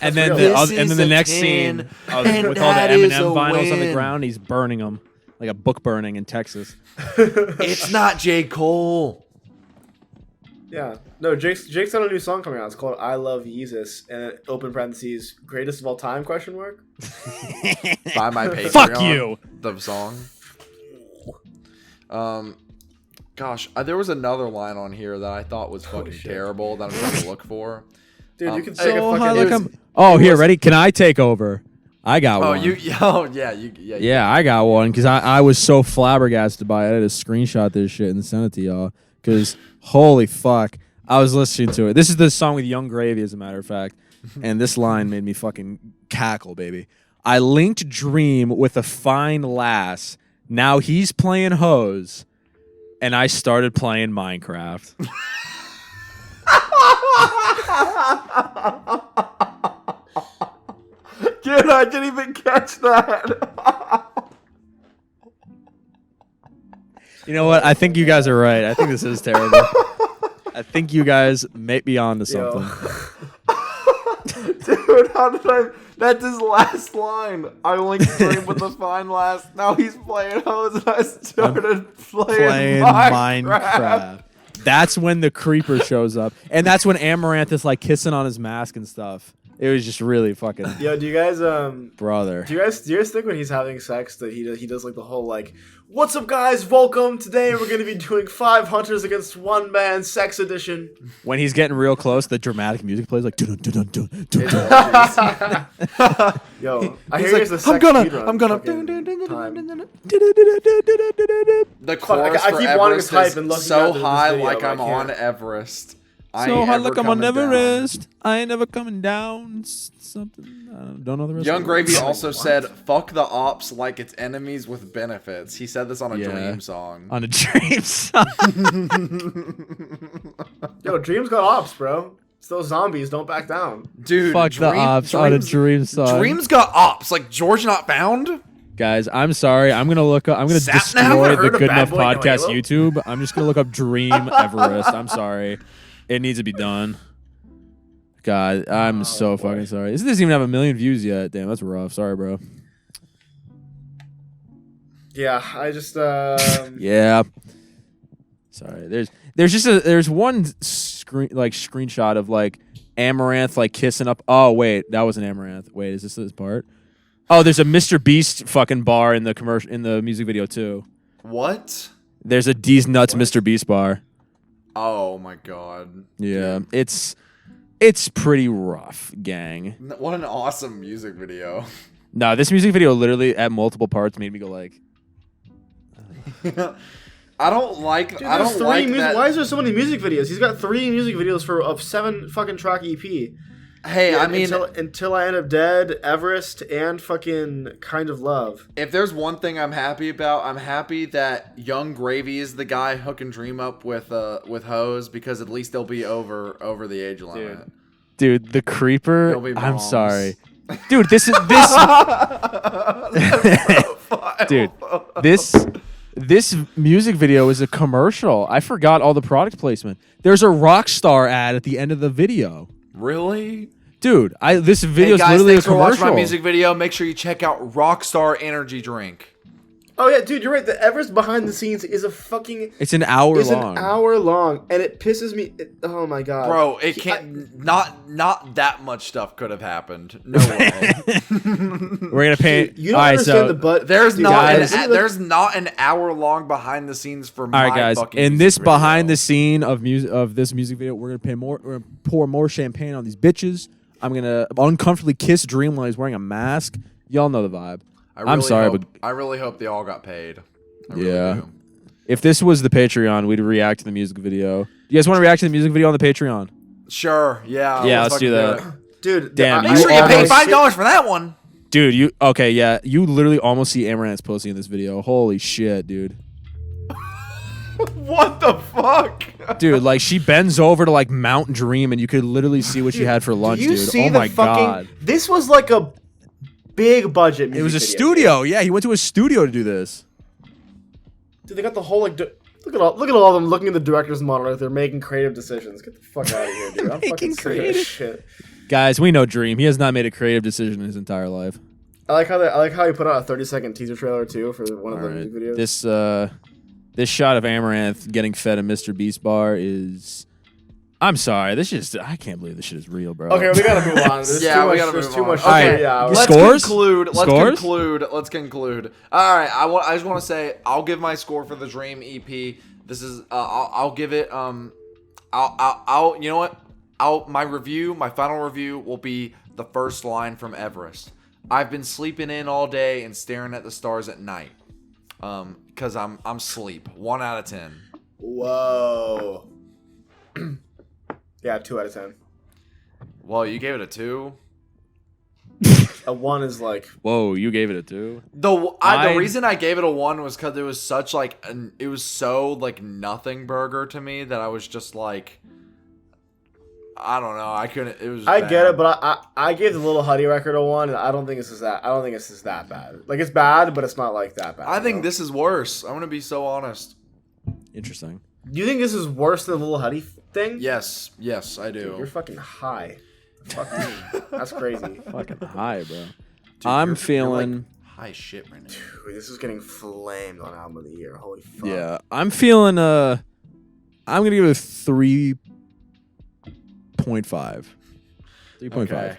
And then the next scene with all the Eminem vinyls on the ground, he's burning them like a book burning in Texas. It's not J. Cole. Yeah. No, Jake's got a new song coming out. It's called "I Love Yeezus," and open parentheses, greatest of all time, question mark. Buy my Patreon. Fuck you. The song. Gosh, there was another line on here that I thought was fucking terrible that I'm trying to look for. Dude, you can so take a fucking... Here, ready? Can I take over? I got one. Yeah, I got one because I was so flabbergasted by it. I had to screenshot this shit and send it to y'all because holy fuck, I was listening to it. This is the song with Young Gravy, as a matter of fact, and this line made me fucking cackle, baby. I linked Dream with a fine lass. Now he's playing hose, and I started playing Minecraft. Dude, I didn't even catch that. You know what? I think you guys are right. I think this is terrible. I think you guys may be on to something. Dude, how did I... That's his last line. I linked Dream with a fine lass. Now he's playing hose and I started playing Minecraft. That's when the creeper shows up. And that's when Amaranth is like kissing on his mask and stuff. It was just really fucking... Yo, do you guys... Brother. Do you guys think when he's having sex that he does like the whole like, "What's up guys, welcome, today we're going to be doing 5 hunters against 1 man sex edition." When he's getting real close, the dramatic music plays like... Dun, dun, dun, dun, dun, dun. Yo, I hear like, he's the sex I'm gonna... time. The chorus I for keep wanting to Everest type is and look so at this high video, like but I I'm on can't. Everest. I So ain't high ever like I'm on coming down. Everest. I ain't never coming down. Something. I don't know the rest. Young of it. Gravy also said, "Fuck the ops like it's enemies with benefits." He said this on a Dream song. On a Dream song. Yo, Dream's got ops, bro. It's those zombies, don't back down. Dude, Fuck the ops on a Dream song. Dream's got ops like George Not Found. Guys, I'm sorry. I'm gonna look up. I'm gonna Sapna? destroy Ever the heard of Good Bad Enough Boy No Podcast Halo? YouTube. I'm just gonna look up Dream Everest. I'm sorry. It needs to be done. God, I'm so fucking sorry. This doesn't even have 1 million views yet. Damn, that's rough. Sorry, bro. Yeah, I just Yeah. Sorry. There's one screenshot of like Amaranth like kissing up. Oh wait, that wasn't Amaranth. Wait, is this part? Oh, there's a Mr. Beast fucking bar in the commercial in the music video too. What? There's a D's Nuts Mr. Beast bar. Oh my god. Yeah, it's pretty rough, gang. What an awesome music video. No, this music video literally at multiple parts made me go like. I don't like. Dude, I don't like that. Why is there so many music videos? He's got 3 music videos of 7 fucking track EP. Hey, I mean, until I End Up Dead, Everest, and fucking Kind of Love. if there's one thing I'm happy about, I'm happy that Young Gravy is the guy hooking Dream up with Hose, because at least they'll be over the age limit. Dude, the creeper. They'll be I'm moms. sorry. Dude, this. Dude, this music video is a commercial. I forgot all the product placement. There's a Rockstar ad at the end of the video. Really? Dude, this video is Hey guys, literally a thanks for watching commercial. my music video. Make sure you check out Rockstar Energy Drink. Oh yeah, dude, you're right. The Everest behind the scenes is a fucking. It's an hour It's long. an hour long, and it pisses me. Oh my god, Bro, it can't. Not that much stuff could have happened. No way. We're gonna pay. You don't all right, understand so the butt. There's dude, not guys, there's not an hour long behind the scenes for all my right, guys. fucking In music this video. behind the scene of this music video, we're gonna pay more. We're gonna pour more champagne on these bitches. I'm gonna uncomfortably kiss Dream while he's wearing a mask. Y'all know the vibe. I'm sorry, but I really hope they all got paid. I really yeah. do. If this was the Patreon, we'd react to the music video. You guys want to react to the music video on the Patreon? Sure. Yeah. Yeah, let's do fucking that. Dude, Damn, Make sure you pay almost- $5 for that one. Dude, you okay? Yeah, you literally almost see Amaranth's pussy in this video. Holy shit, dude. What the fuck? Dude, like she bends over to like Mount Dream, and you could literally see what she had for lunch, Do you dude. see Oh the my fucking? god. This was like a big budget. It was a music video. studio. Yeah, he went to a studio to do this. Dude, they got the whole like. Look at all of them looking at the director's monitor. They're making creative decisions. Get the fuck out of here, dude. I'm fucking sick of this shit. Guys, we know Dream. He has not made a creative decision in his entire life. I like how he put out a 30-second teaser trailer too for one of the music videos. This shot of Amaranth getting fed a Mr. Beast bar is. I'm sorry. I can't believe this shit is real, bro. Okay, we gotta move on. There's Yeah, too we much, gotta there's move too on. much. All Okay, right. yeah. Let's Let's Scores? conclude. Scores? Let's conclude. All right. I just want to say I'll give my score for the Dream EP. This is I'll give it I'll you know what? My final review will be the first line from Everest. I've been sleeping in all day and staring at the stars at night. Cuz I'm sleep. 1 out of 10. Whoa. Yeah, 2 out of 10. Well, you gave it a 2. A 1 is like. Whoa, you gave it a 2? The reason I gave it a 1 was because it was such like it was so like nothing burger to me that I was just like, I don't know. I couldn't. It was. I bad. get it, but I gave the Little Huddy record a 1, and I don't think this is that bad. Like it's bad, but it's not like that bad. I think you know? this is worse. I'm gonna be so honest. Interesting. Do you think this is worse than the Little Huddy thing? Yes, I do. Dude, you're fucking high. Fuck me. That's crazy. Fucking high, bro. Dude, I'm you're feeling. like high shit right now. Dude, this is getting flamed on album of the year. Holy fuck. Yeah, I'm feeling. I'm gonna give it a 3.5. 3.5. Okay.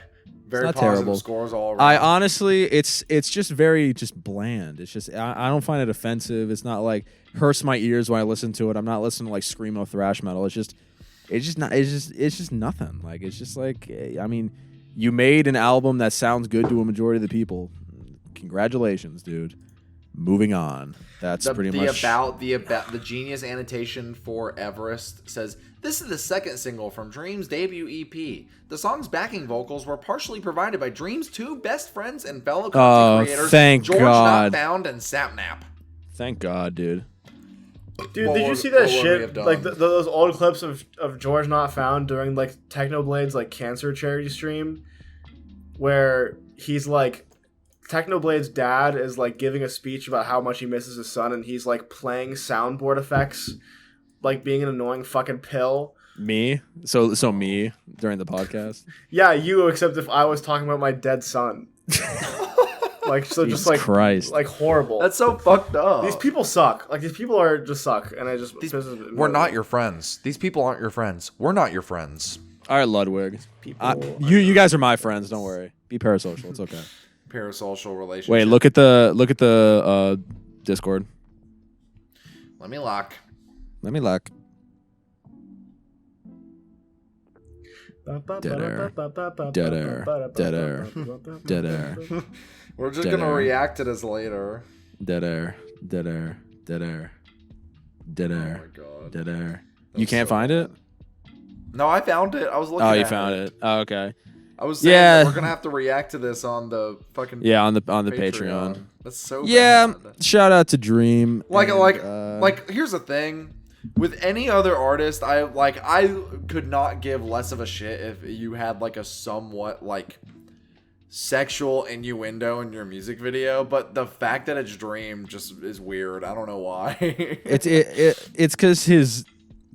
Very not positive terrible. scores all around. I honestly, it's just very bland. It's just I don't find it offensive. It's not like hurts my ears when I listen to it. I'm not listening to like screamo thrash metal. It's just nothing. Like it's just like I mean, you made an album that sounds good to a majority of the people. Congratulations, dude. Moving on. That's pretty much the Genius annotation for Everest says this is the second single from Dream's debut EP. The song's backing vocals were partially provided by Dream's 2 best friends and fellow content creators, thank George God. Not Found and Sapnap. Thank God, dude. Dude, What did you would- see that what would we shit? have done? Like those old clips of George Not Found during like Technoblade's like cancer charity stream, where he's like, Technoblade's dad is like giving a speech about how much he misses his son, and he's like playing soundboard effects, like being an annoying fucking pill. Me? So me during the podcast? Yeah, you. Except if I was talking about my dead son. Like so, Jesus just like Christ. like horrible. That's so fucked up. These people suck. Like these people are just suck, and I just We're not your friends. These people aren't your friends. We're not your friends. All right, Ludwig. people. You guys are my friends. Don't worry. Be parasocial. It's okay. Parasocial relationship. Wait, look at the Discord. Let me lock. Let me look. Dead air. Dead air. Dead air. Dead air. We're just Dead gonna air. react to this later. Dead air. Dead air. Dead air. Dead Oh air. my god. Dead air. You That's can't so find it? No, I found it. I was looking Oh, at you found it. Oh, okay. I was saying Yeah. that we're gonna have to react to this on the fucking Yeah, on the Patreon. That's so Yeah, bad. shout out to Dream. Like here's the thing. With any other artist, I could not give less of a shit if you had like a somewhat like sexual innuendo in your music video, but the fact that it's Dream just is weird. I don't know why. it's because his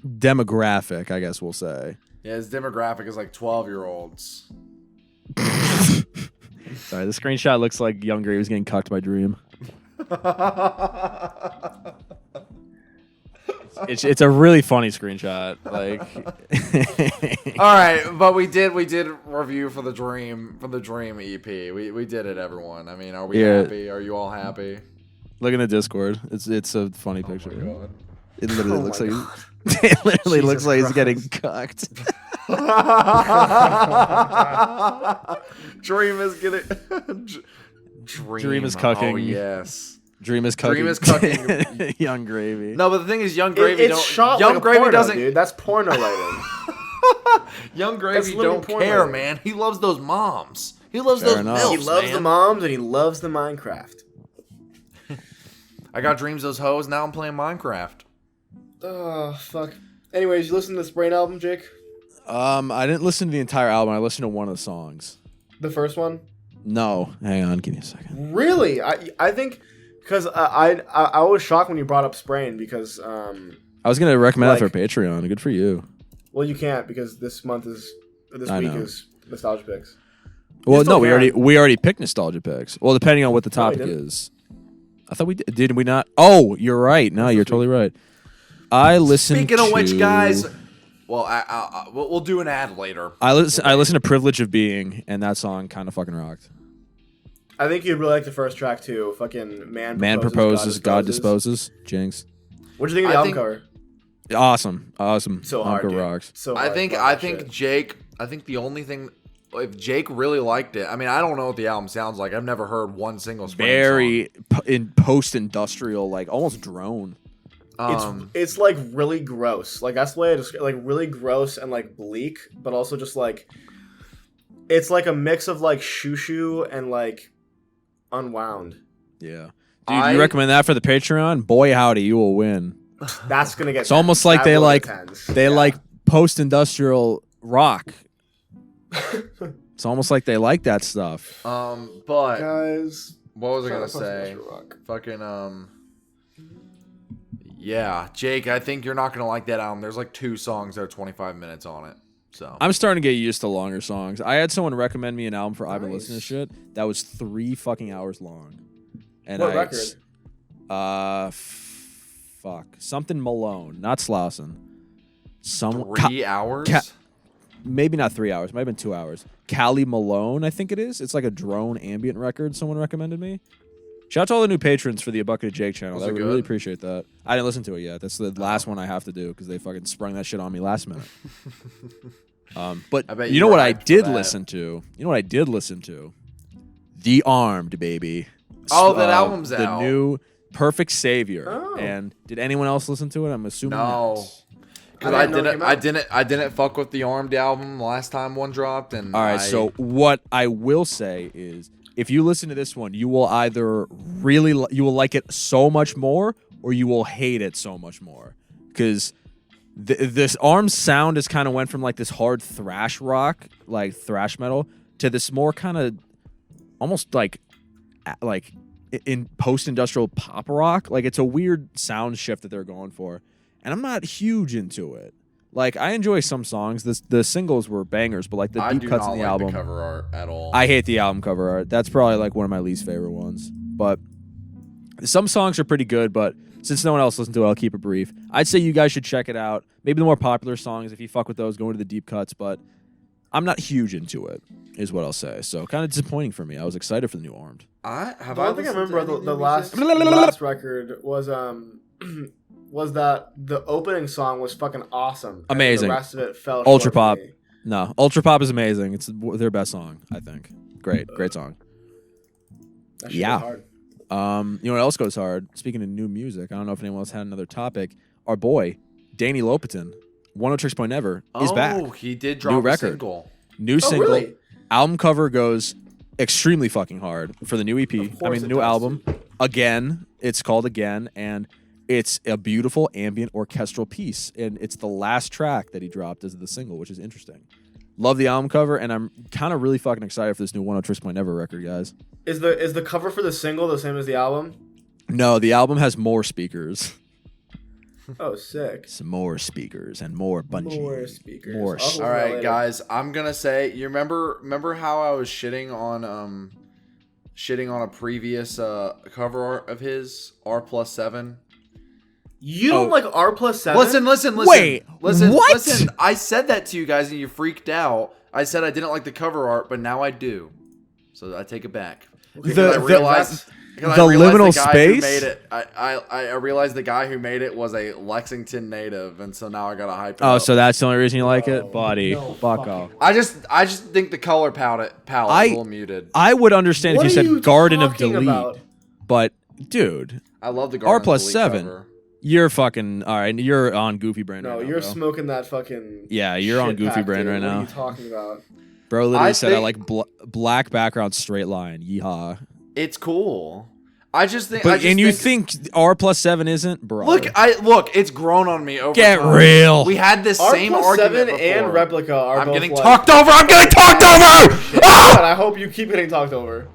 demographic, I guess we'll say. Yeah, his demographic is like 12-year-olds. Sorry, the screenshot looks like younger. He was getting cucked by Dream. It's a really funny screenshot. Like, All right, but we did review for the Dream EP. We did it, everyone. I mean, are we Yeah. happy? Are you all happy? look in the Discord. It's a funny picture. God. It literally Oh looks my like it literally Jesus looks like he's Christ. getting cucked. Dream is getting Dream is cooking. Oh yes. Dream is cooking. Dream is cooking. Young Gravy. No, but the thing is, Young Gravy It's don't. shot Young like a Gravy porno, doesn't. dude. That's porno lighting. Young That's Gravy living don't porn care, lighting. man. He loves those moms. He loves Fair those enough. milfs, He loves man. the moms and he loves the Minecraft. I got dreams those hoes. Now I'm playing Minecraft. Oh fuck. Anyways, you listen to the Sprain album, Jake? I didn't listen to the entire album. I listened to one of the songs. The first one? No, hang on, give me a second. Really? I think because I was shocked when you brought up Sprain because I was gonna recommend that for Patreon. Good for you. well you can't because this week is nostalgia picks. Well, still no, can. we already picked nostalgia picks. Well, depending on what the topic didn't. is. I thought we did we not? Oh, you're right. No, you're totally right. I listened. Speaking of which, to- guys, well, we'll do an ad later. I listened to "Privilege of Being," and that song kind of fucking rocked. I think you'd really like the first track too. Fucking man Proposes, God disposes. Jinx. What do you think of the album cover? Awesome. So hard, Uncle dude. rocks. So I hard. think Love I that think shit. Jake. I think the only thing, if Jake really liked it, I mean, I don't know what the album sounds like. I've never heard one single Sprain Very in post-industrial, like almost drone. song. It's like really gross. Like that's the way I describe like really gross and like bleak, but also just like it's like a mix of like shoo and like unwound. Yeah, dude, you recommend that for the Patreon? Boy, howdy, you will win. That's gonna get. It's almost like that they will like get tense. they Yeah. like post-industrial rock. It's almost like they like that stuff. But guys. what was I gonna Shout out say? Post-Industrial Rock. Fucking yeah, Jake. I think you're not gonna like that album. There's like 2 songs that are 25 minutes on it. So I'm starting to get used to longer songs. I had someone recommend me an album for I've been Nice. listening to shit that was 3 fucking hours long. And What record? Fuck. Something Malone, not Slauson. 3 hours. Maybe not 3 hours. Might have been 2 hours. Cali Malone, I think it is. It's like a drone ambient record someone recommended me. Shout out to all the new patrons for the A Bucket of Jake channel. Was I it really good? appreciate that. I didn't listen to it yet. That's the last one I have to do because they fucking sprung that shit on me last minute. But I bet you you know were what I hyped for did that. listen to? You know what I did listen to? The Armed, baby. Oh, that album's the out. new Perfect Savior. Oh. And did anyone else listen to it? I'm assuming No. not. Because I didn't know it came out. I didn't fuck with the Armed album last time one dropped, and All right, so what I will say is, if you listen to this one, you will either you will like it so much more, or you will hate it so much more, because this Arms sound has kind of went from like this hard thrash rock, like thrash metal, to this more kind of almost like in post-industrial pop rock. Like it's a weird sound shift that they're going for, and I'm not huge into it. Like I enjoy some songs. The singles were bangers, but like the I deep do cuts not in the like album, the cover art at all. I hate the album cover art. That's probably like one of my least favorite ones. But some songs are pretty good, but since no one else listened to it, I'll keep it brief. I'd say you guys should check it out. Maybe the more popular songs, if you fuck with those, go into the deep cuts, but I'm not huge into it, is what I'll say. So kind of disappointing for me. I was excited for the new Armed. The one thing I remember the last record was was that the opening song was fucking awesome. and Amazing. The rest of it fell Ultra short for Pop. me. No, Ultra Pop is amazing. It's their best song, I think. Great song. That shit Yeah. was hard. You know what else goes hard? Speaking of new music, I don't know if anyone else had another topic. Our boy, Danny Lopatin, One Oh Tricks Point Never, is back. Oh, he did drop New a record. single. New single. really? Album cover goes extremely fucking hard for the new EP. Of course The it new does. album. Again, it's called Again, and it's a beautiful ambient orchestral piece. And it's the last track that he dropped as the single, which is interesting. Love the album cover, and I'm kind of really fucking excited for this new One Oh Tricks Point Never record, guys. Is the cover for the single the same as the album? No, the album has more speakers. Oh, sick. Some more speakers and more bungee. More speakers. More I'll listen to All that right, later. guys, I'm gonna say, you remember how I was shitting on a previous cover art of his, R+7? You don't like R+7? Listen. Wait, listen. what? Listen, I said that to you guys and you freaked out. I said I didn't like the cover art, but now I do. So I take it back. Because I realized Because The I realized liminal the guy space? Who made it, I realized the guy who made it was a Lexington native, and so now I gotta hype it Oh, up. so that's the only reason you like it, buddy? no Fuck fucking- off. I just think the color palette is a little muted. I would understand What if you are said you Garden of talking Delete, about? but dude, I love the R Garden plus Delete 7. cover. You're fucking all right. You're on Goofy Brain No, right now, you're bro. smoking that fucking. Yeah, you're on shit Goofy pack, Brain dude. right What now. are you talking about? Bro literally I said I think- like black background straight line. Yeehaw. It's cool. I just think. But you think R plus 7 isn't, bro? Look, it's grown on me over Get time. real. We had this R same plus argument 7 before. and Replica are I'm both getting like, talked over. I'm getting talked over. Ah! And I hope you keep getting talked over.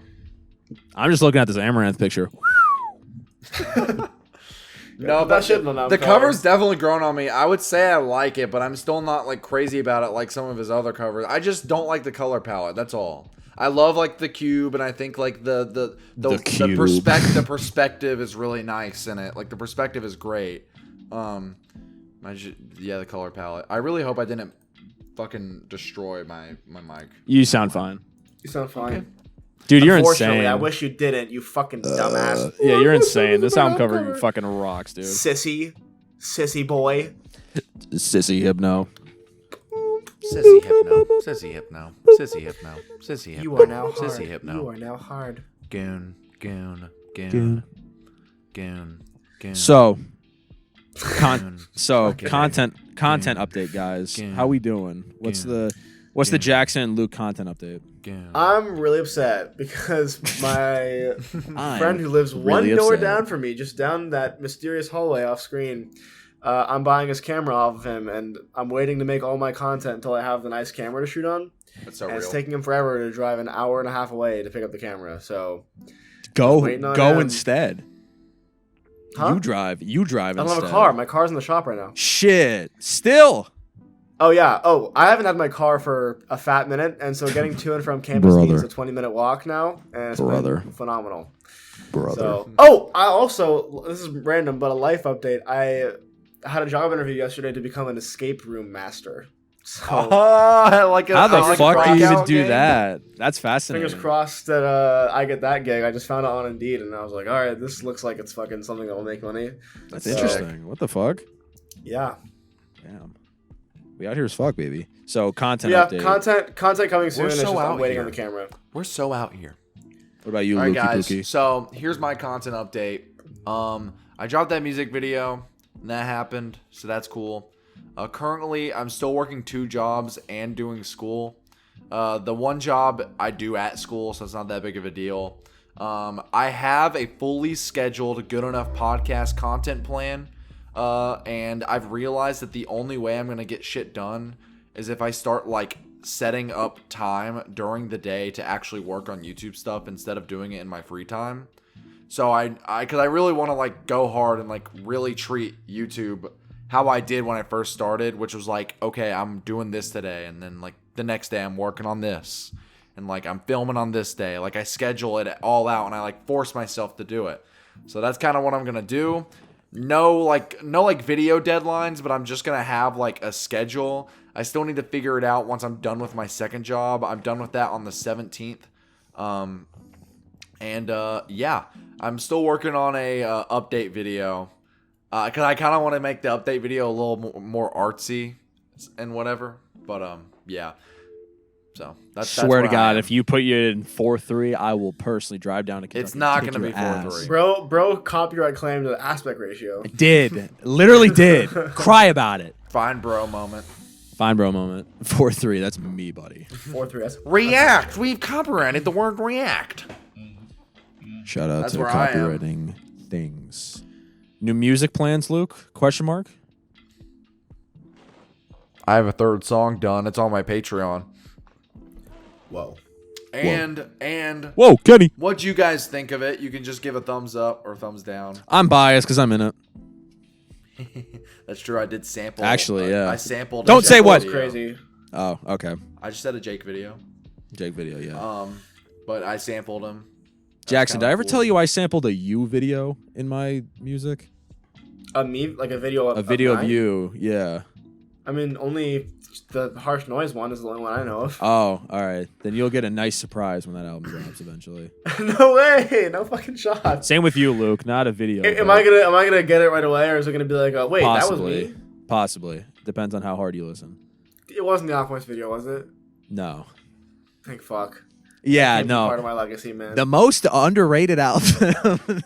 I'm just looking at this Amaranth picture. No, Put that shit on the cover's definitely grown on me. I would say I like it, but I'm still not like crazy about it like some of his other covers. I just don't like the color palette. That's all. I love like the cube, and I think like the cube. perspective is really nice in it. Like the perspective is great. The color palette. I really hope I didn't fucking destroy my mic. You sound fine. You sound fine. Dude, you're Unfortunately, insane. I wish you didn't. You fucking dumbass. Yeah, you're insane. This album cover fucking rocks, dude. Sissy boy. Sissy Hypno. Sissy hypno. Sissy hypno. Sissy hypno. Sissy hypno. You are now hard. Sissy hypno. You are now hard. Goon. So, Goon. content update, guys. Goon. How we doing? What's Goon. the Jackson and Luke content update? Goon. I'm really upset because my I'm friend who lives really one door upset. down from me, just down that mysterious hallway off screen, I'm buying his camera off of him, and I'm waiting to make all my content until I have the nice camera to shoot on. That's so And it's real. taking him forever to drive an hour and a half away to pick up the camera. So, Go waiting on go him. instead. huh? You drive I don't instead. have a car. My car's in the shop right now. Shit. Still. Oh yeah. Oh, I haven't had my car for a fat minute, and so getting to and from campus Brother. means a 20-minute walk now, and it's Brother. been phenomenal. Brother. So, oh, I also, this is random, but a life update. I had a job interview yesterday to become an escape room master. So, I like it. How the I like fuck do you even breakout do game. that? That's fascinating. fingers crossed that I get that gig. I just found it on Indeed, and I was like, all right, this looks like it's fucking something that will make money. That's So, interesting. What the fuck? Yeah. Damn. We out here as fuck, baby. So content Yeah, update. content coming soon. We're It's so just I'm out waiting here. on the camera. We're so out here. What about you, All right, Lukey guys. Pookie? So here's my content update. I dropped that music video, and that happened, so that's cool. Currently, I'm still working 2 jobs and doing school. The one job I do at school, so it's not that big of a deal. I have a fully scheduled, good enough podcast content plan, and I've realized that the only way I'm gonna get shit done is if I start like setting up time during the day to actually work on YouTube stuff instead of doing it in my free time. So because I really want to like go hard and like really treat YouTube how I did when I first started, which was like, okay, I'm doing this today, and then like the next day I'm working on this, and like I'm filming on this day. Like I schedule it all out, and I like force myself to do it. So that's kind of what I'm gonna do. No video deadlines, but I'm just gonna have like a schedule. I still need to figure it out once I'm done with my second job. I'm done with that on the 17th. Yeah, I'm still working on a update video. Because I kind of want to make the update video a little more artsy and whatever. But, yeah. So, that's Swear where to I God, am. if you put you in 4-3, I will personally drive down to Kentucky. It's not kick gonna your be ass. 4-3. Bro, copyright claimed the aspect ratio. Did. Literally did. Cry about it. Fine, bro moment. Fine, bro moment. 4-3. That's me, buddy. 4-3. That's React. We've copyrighted the word react. Shout out That's to where I am. copywriting things. New music plans, Luke? Question mark? I have a third song done. It's on my Patreon. whoa. And Whoa, Kenny. what you guys think of it? You can just give a thumbs up or thumbs down. I'm biased because I'm in it. That's true. I did sample. Actually, yeah. I sampled. Don't a say Jake what. video. Crazy. Oh, okay. I just said a Jake video. Jake video, yeah. But I sampled him. Jackson, did kinda I ever cool. tell you I sampled a you video in my music? A video A video of mine? you, yeah. I mean, only The Harsh Noise one is the only one I know of. Oh, all right. Then you'll get a nice surprise when that album drops eventually. No way, no fucking shot. Same with you, Luke. Not a video. Am I gonna get it right away, or is it gonna be like, wait, possibly, that was me? Possibly. Depends on how hard you listen. It wasn't the Alchemist video, was it? No. Thank fuck. Yeah, Can't be no. part of my legacy, man. The most underrated album.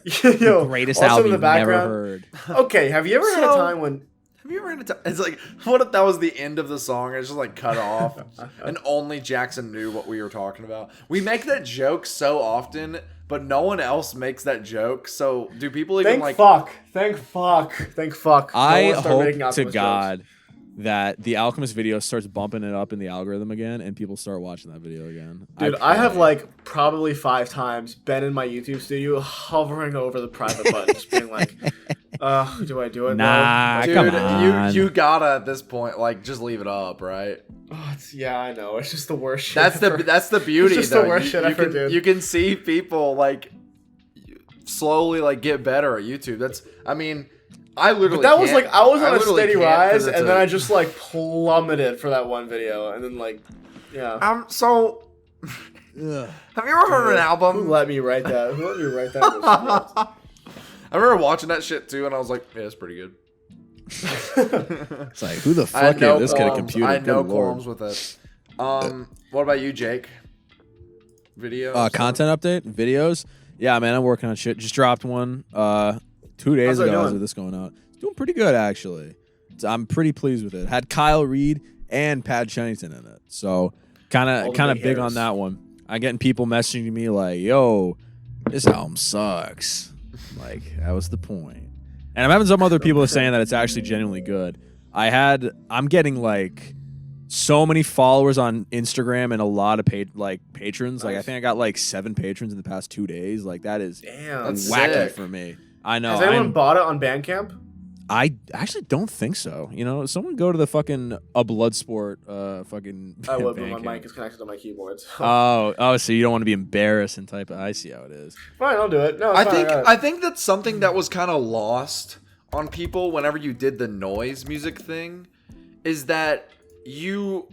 Yo, The greatest also album in the you've never background- heard. Okay, have you ever had a So- time when? Have you ever had a time? It's like, what if that was the end of the song and it's just like cut off and only Jackson knew what we were talking about? We make that joke so often, but no one else makes that joke. So do people even Thank fuck. Thank fuck. No I one started making hope to Alchemist God jokes. that the Alchemist video starts bumping it up in the algorithm again and people start watching that video again. Dude, I have pray. like probably 5 times been in my YouTube studio hovering over the private button, just being like, do I do it? Nah, No. Dude, come on. you gotta at this point like just leave it up, right? Yeah, I know. It's just the worst shit. That's ever. the beauty. It's just the though. worst You- shit you ever, can, dude. You can see people like slowly like get better at YouTube. That's I mean, I literally. But that was can't- like I was on a literally steady can't 'cause rise, it's and then a- I just like plummeted for that one video, and then like, yeah. So, have you ever heard an Who album? let me write that? Who let me write that? I remember watching that shit too, and I was like, yeah, it's pretty good. It's like, who the I fuck know gave this kid a qualms. computer? I had no Good Lord. qualms with it. What about you, Jake? Video Content update? Videos? Yeah, man, I'm working on shit. Just dropped one 2 days How's it ago as doing? of this going out. It's doing pretty good, actually. I'm pretty pleased with it. Had Kyle Reed and Pat Shennington in it. So kind All of the big big hairs. on that one. I'm getting people messaging me like, yo, this album sucks. Like, that was the point. And I'm having some other people saying that it's actually genuinely good. I'm getting like so many followers on Instagram and a lot of patrons. Like I Nice. think I got like 7 patrons in the past 2 days. Like that is Damn. That's wacky sick. for me. I know. Has anyone bought it on Bandcamp? I actually don't think so. You know, someone go to the fucking a Bloodsport fucking. I would, but my Bandcamp. mic is connected to my keyboard. So. Oh, so you don't want to be embarrassed and type. I see how it is. Fine, I'll do it. No, it's I fine, think got it. I think that's something that was kind of lost on people whenever you did the noise music thing, is that you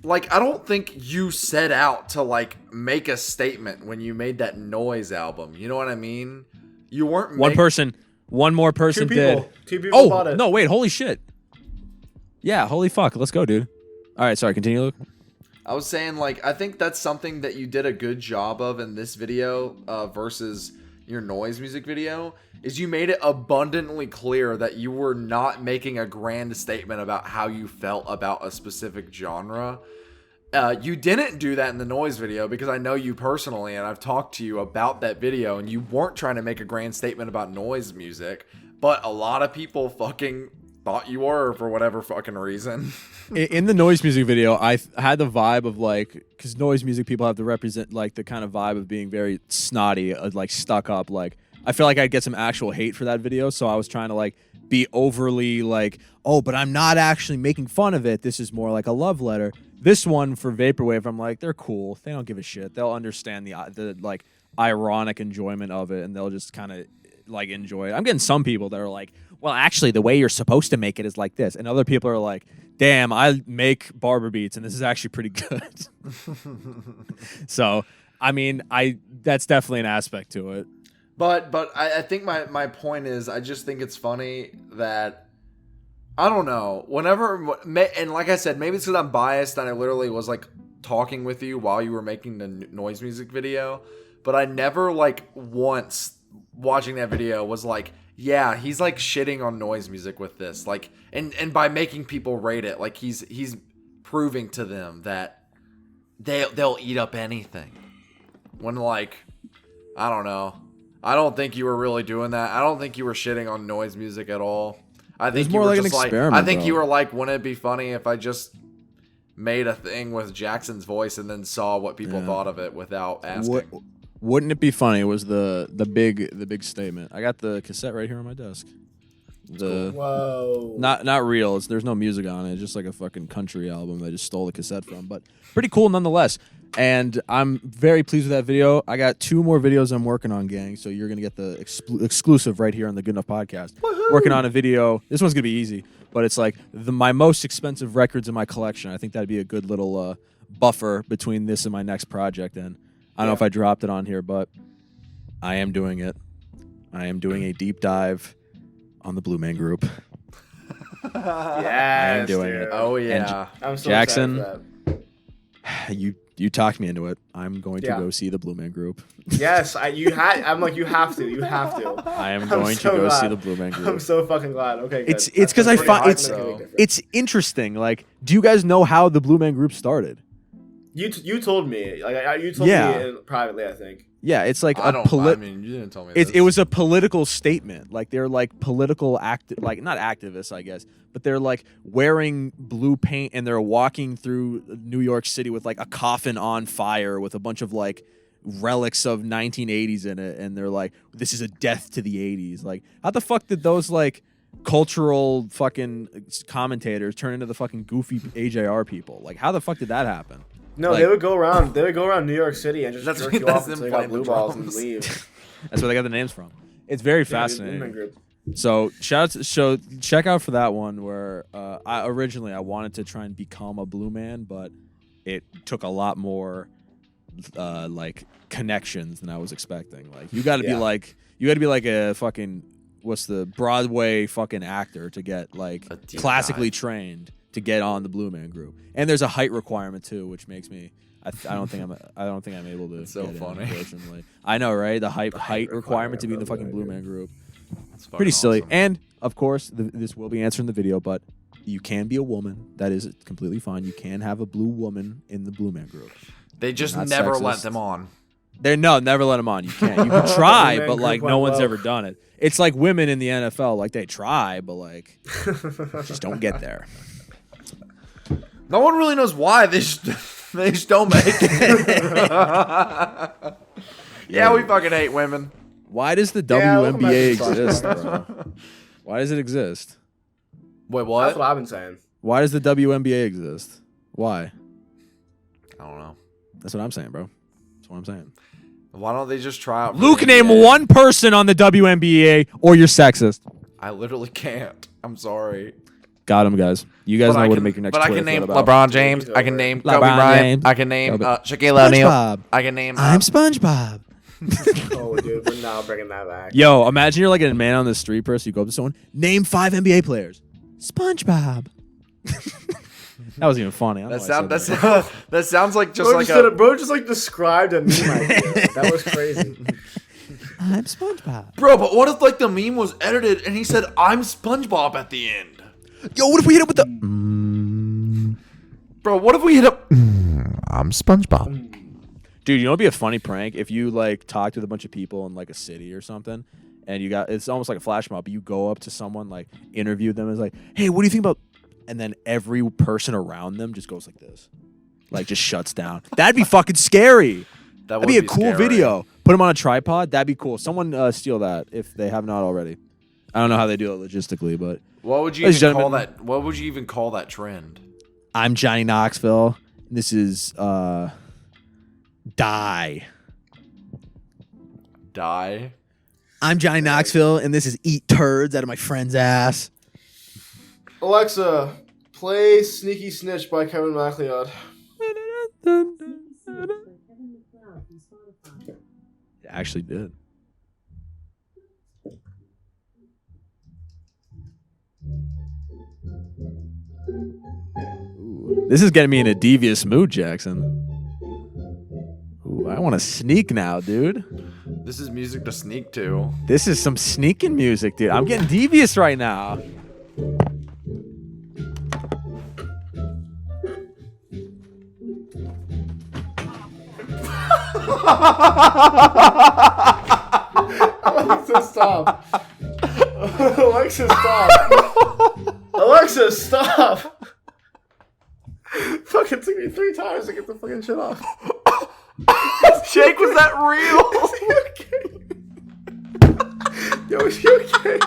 like I don't think you set out to like make a statement when you made that noise album. You know what I mean? You weren't One more Two person people. did. 2 people bought Oh it. no! Wait, holy shit! Yeah, holy fuck! Let's go, dude. All right, sorry. Continue, Luke. I was saying, like, I think that's something that you did a good job of in this video versus your noise music video, is you made it abundantly clear that you were not making a grand statement about how you felt about a specific genre. You didn't do that in the noise video because I know you personally and I've talked to you about that video and you weren't trying to make a grand statement about noise music, but a lot of people fucking thought you were for whatever fucking reason. In the noise music video, I had the vibe of like, because noise music people have to represent like the kind of vibe of being very snotty, like stuck up. Like I feel like I'd get some actual hate for that video, so I was trying to like be overly like, oh, but I'm not actually making fun of it. This is more like a love letter. This one for Vaporwave, I'm like, they're cool. They don't give a shit. They'll understand the like ironic enjoyment of it, and they'll just kind of like enjoy it. I'm getting some people that are like, well, actually, the way you're supposed to make it is like this, and other people are like, damn, I make barber beats, and this is actually pretty good. So, I mean, that's definitely an aspect to it. But I think my point is, I just think it's funny that, I don't know, whenever, and like I said, maybe it's because I'm biased and I literally was like talking with you while you were making the noise music video, but I never like once watching that video was like, yeah, he's like shitting on noise music with this, like, and by making people rate it, like he's proving to them that they'll eat up anything. When like, I don't know, I don't think you were really doing that. I don't think you were shitting on noise music at all. I think It was more you were like an just experiment, I think bro. you were like, wouldn't it be funny if I just made a thing with Jackson's voice and then saw what people thought of it without asking? Wouldn't it be funny? Was the big statement? I got the cassette right here on my desk. Whoa. Not real. There's no music on it. It's just like a fucking country album I just stole the cassette from. But pretty cool nonetheless. And I'm very pleased with that video. I got 2 more videos I'm working on, gang. So you're gonna get the exclusive right here on the Good Enough Podcast. Woohoo! Working on a video. This one's gonna be easy, but it's like my most expensive records in my collection. I think that'd be a good little buffer between this and my next project. And I don't know if I dropped it on here, but I am doing it. I am doing a deep dive on the Blue Man Group. Yes, I am doing dude. it. Oh yeah. I'm so Jackson, excited for that. You talked me into it. I'm going to Yeah. go see the Blue Man Group. Yes, I'm like, you have to. I am I'm going so to go see glad. the Blue Man Group. I'm so fucking glad. Okay, good. It's because I That's find pretty it's hard to make a big difference. it's interesting. Like, do you guys know how the Blue Man Group started? You told me, like you told Yeah. me privately, I think. Yeah, it's like I a don't. I mean, you didn't tell me. it was a political statement. Like they're like political like not activists, I guess, but they're like wearing blue paint and they're walking through New York City with like a coffin on fire with a bunch of like relics of 1980s in it, and they're like, this is a death to the 80s. Like, how the fuck did those like cultural fucking commentators turn into the fucking goofy AJR people? Like, how the fuck did that happen? No, Like- they would go around. They would go around New York City and just That's- jerk you that's off them until you playing got blue the balls and drums. leave. That's where they got the names from. It's very Yeah, dude, fascinating. Blue Man Group. So check out for that one where I originally I wanted to try and become a blue man, but it took a lot more like connections than I was expecting. Like you got to be Yeah. like a fucking what's the Broadway fucking actor to get like A deep classically dive. trained to get on the Blue Man Group. And there's a height requirement too, which makes me I don't think I'm able to. It's so get in, funny. unfortunately. I know, right? The height requirement to be in the fucking Blue Man Group. It's fucking Pretty silly. awesome. And of course, this will be answered in the video, but you can be a woman. That is completely fine. You can have a blue woman in the Blue Man Group. They just not never sexist. let them on. Never let them on. You can't. You can try, Blue Man but Group like went no one's low. ever done it. It's like women in the NFL. Like they try, but like just don't get there. No one really knows why. They just don't make it. Yeah, we fucking hate women. Why does the Yeah, welcome back WNBA to the exist, podcast. bro? Why does it exist? Wait, That's what? what I've been saying. Why does the WNBA exist? Why? I don't know. That's what I'm saying, bro. That's what I'm saying. Why don't they just try out? for Luke, the name NBA? one person on the WNBA or you're sexist. I literally can't. I'm sorry. Got him, guys. You guys But know I what can- to make your next But I Twitter can name thread about. LeBron James. I can name Kobe LeBron Bryant. James. I can name Kobe. Shaquille O'Neal. SpongeBob. I can name. I'm SpongeBob. Oh, dude, we're now bringing that back. Yo, imagine you're like a man on the street person. You go up to someone, name 5 NBA players. SpongeBob. That wasn't even funny. I don't know why I said that. that sounds like just Bro like just, said a. it, bro just like described a meme idea. That was crazy. I'm SpongeBob. Bro, but what if like the meme was edited and he said I'm SpongeBob at the end? Yo, what if we hit it with the? Bro, what if we hit up? I'm SpongeBob. Dude, you know what'd be a funny prank if you like talked with a bunch of people in like a city or something, and you got it's almost like a flash mob. But you go up to someone like interview them and it's like, hey, what do you think about? And then every person around them just goes like this, like just shuts down. That'd be fucking scary. That That'd be a cool video. Put them on a tripod. That'd be cool. Someone steal that if they have not already. I don't know how they do it logistically, but What would you Ladies even and call gentlemen. that? What would you even call that trend? I'm Johnny Knoxville. This is Die. Die. I'm Johnny Knoxville, and this is Eat Turds Out of My Friend's Ass. Alexa, play Sneaky Snitch by Kevin MacLeod. It actually did. Ooh, this is getting me in a devious mood, Jackson. Ooh, I want to sneak now, dude. This is music to sneak to. This is some sneaking music, dude. I'm getting devious right now. Alexa, stop. Alexa, stop. Alexa, stop. Fucking took me 3 times to get the fucking shit off. Jake, was that real? Is he okay? Yo, is he okay?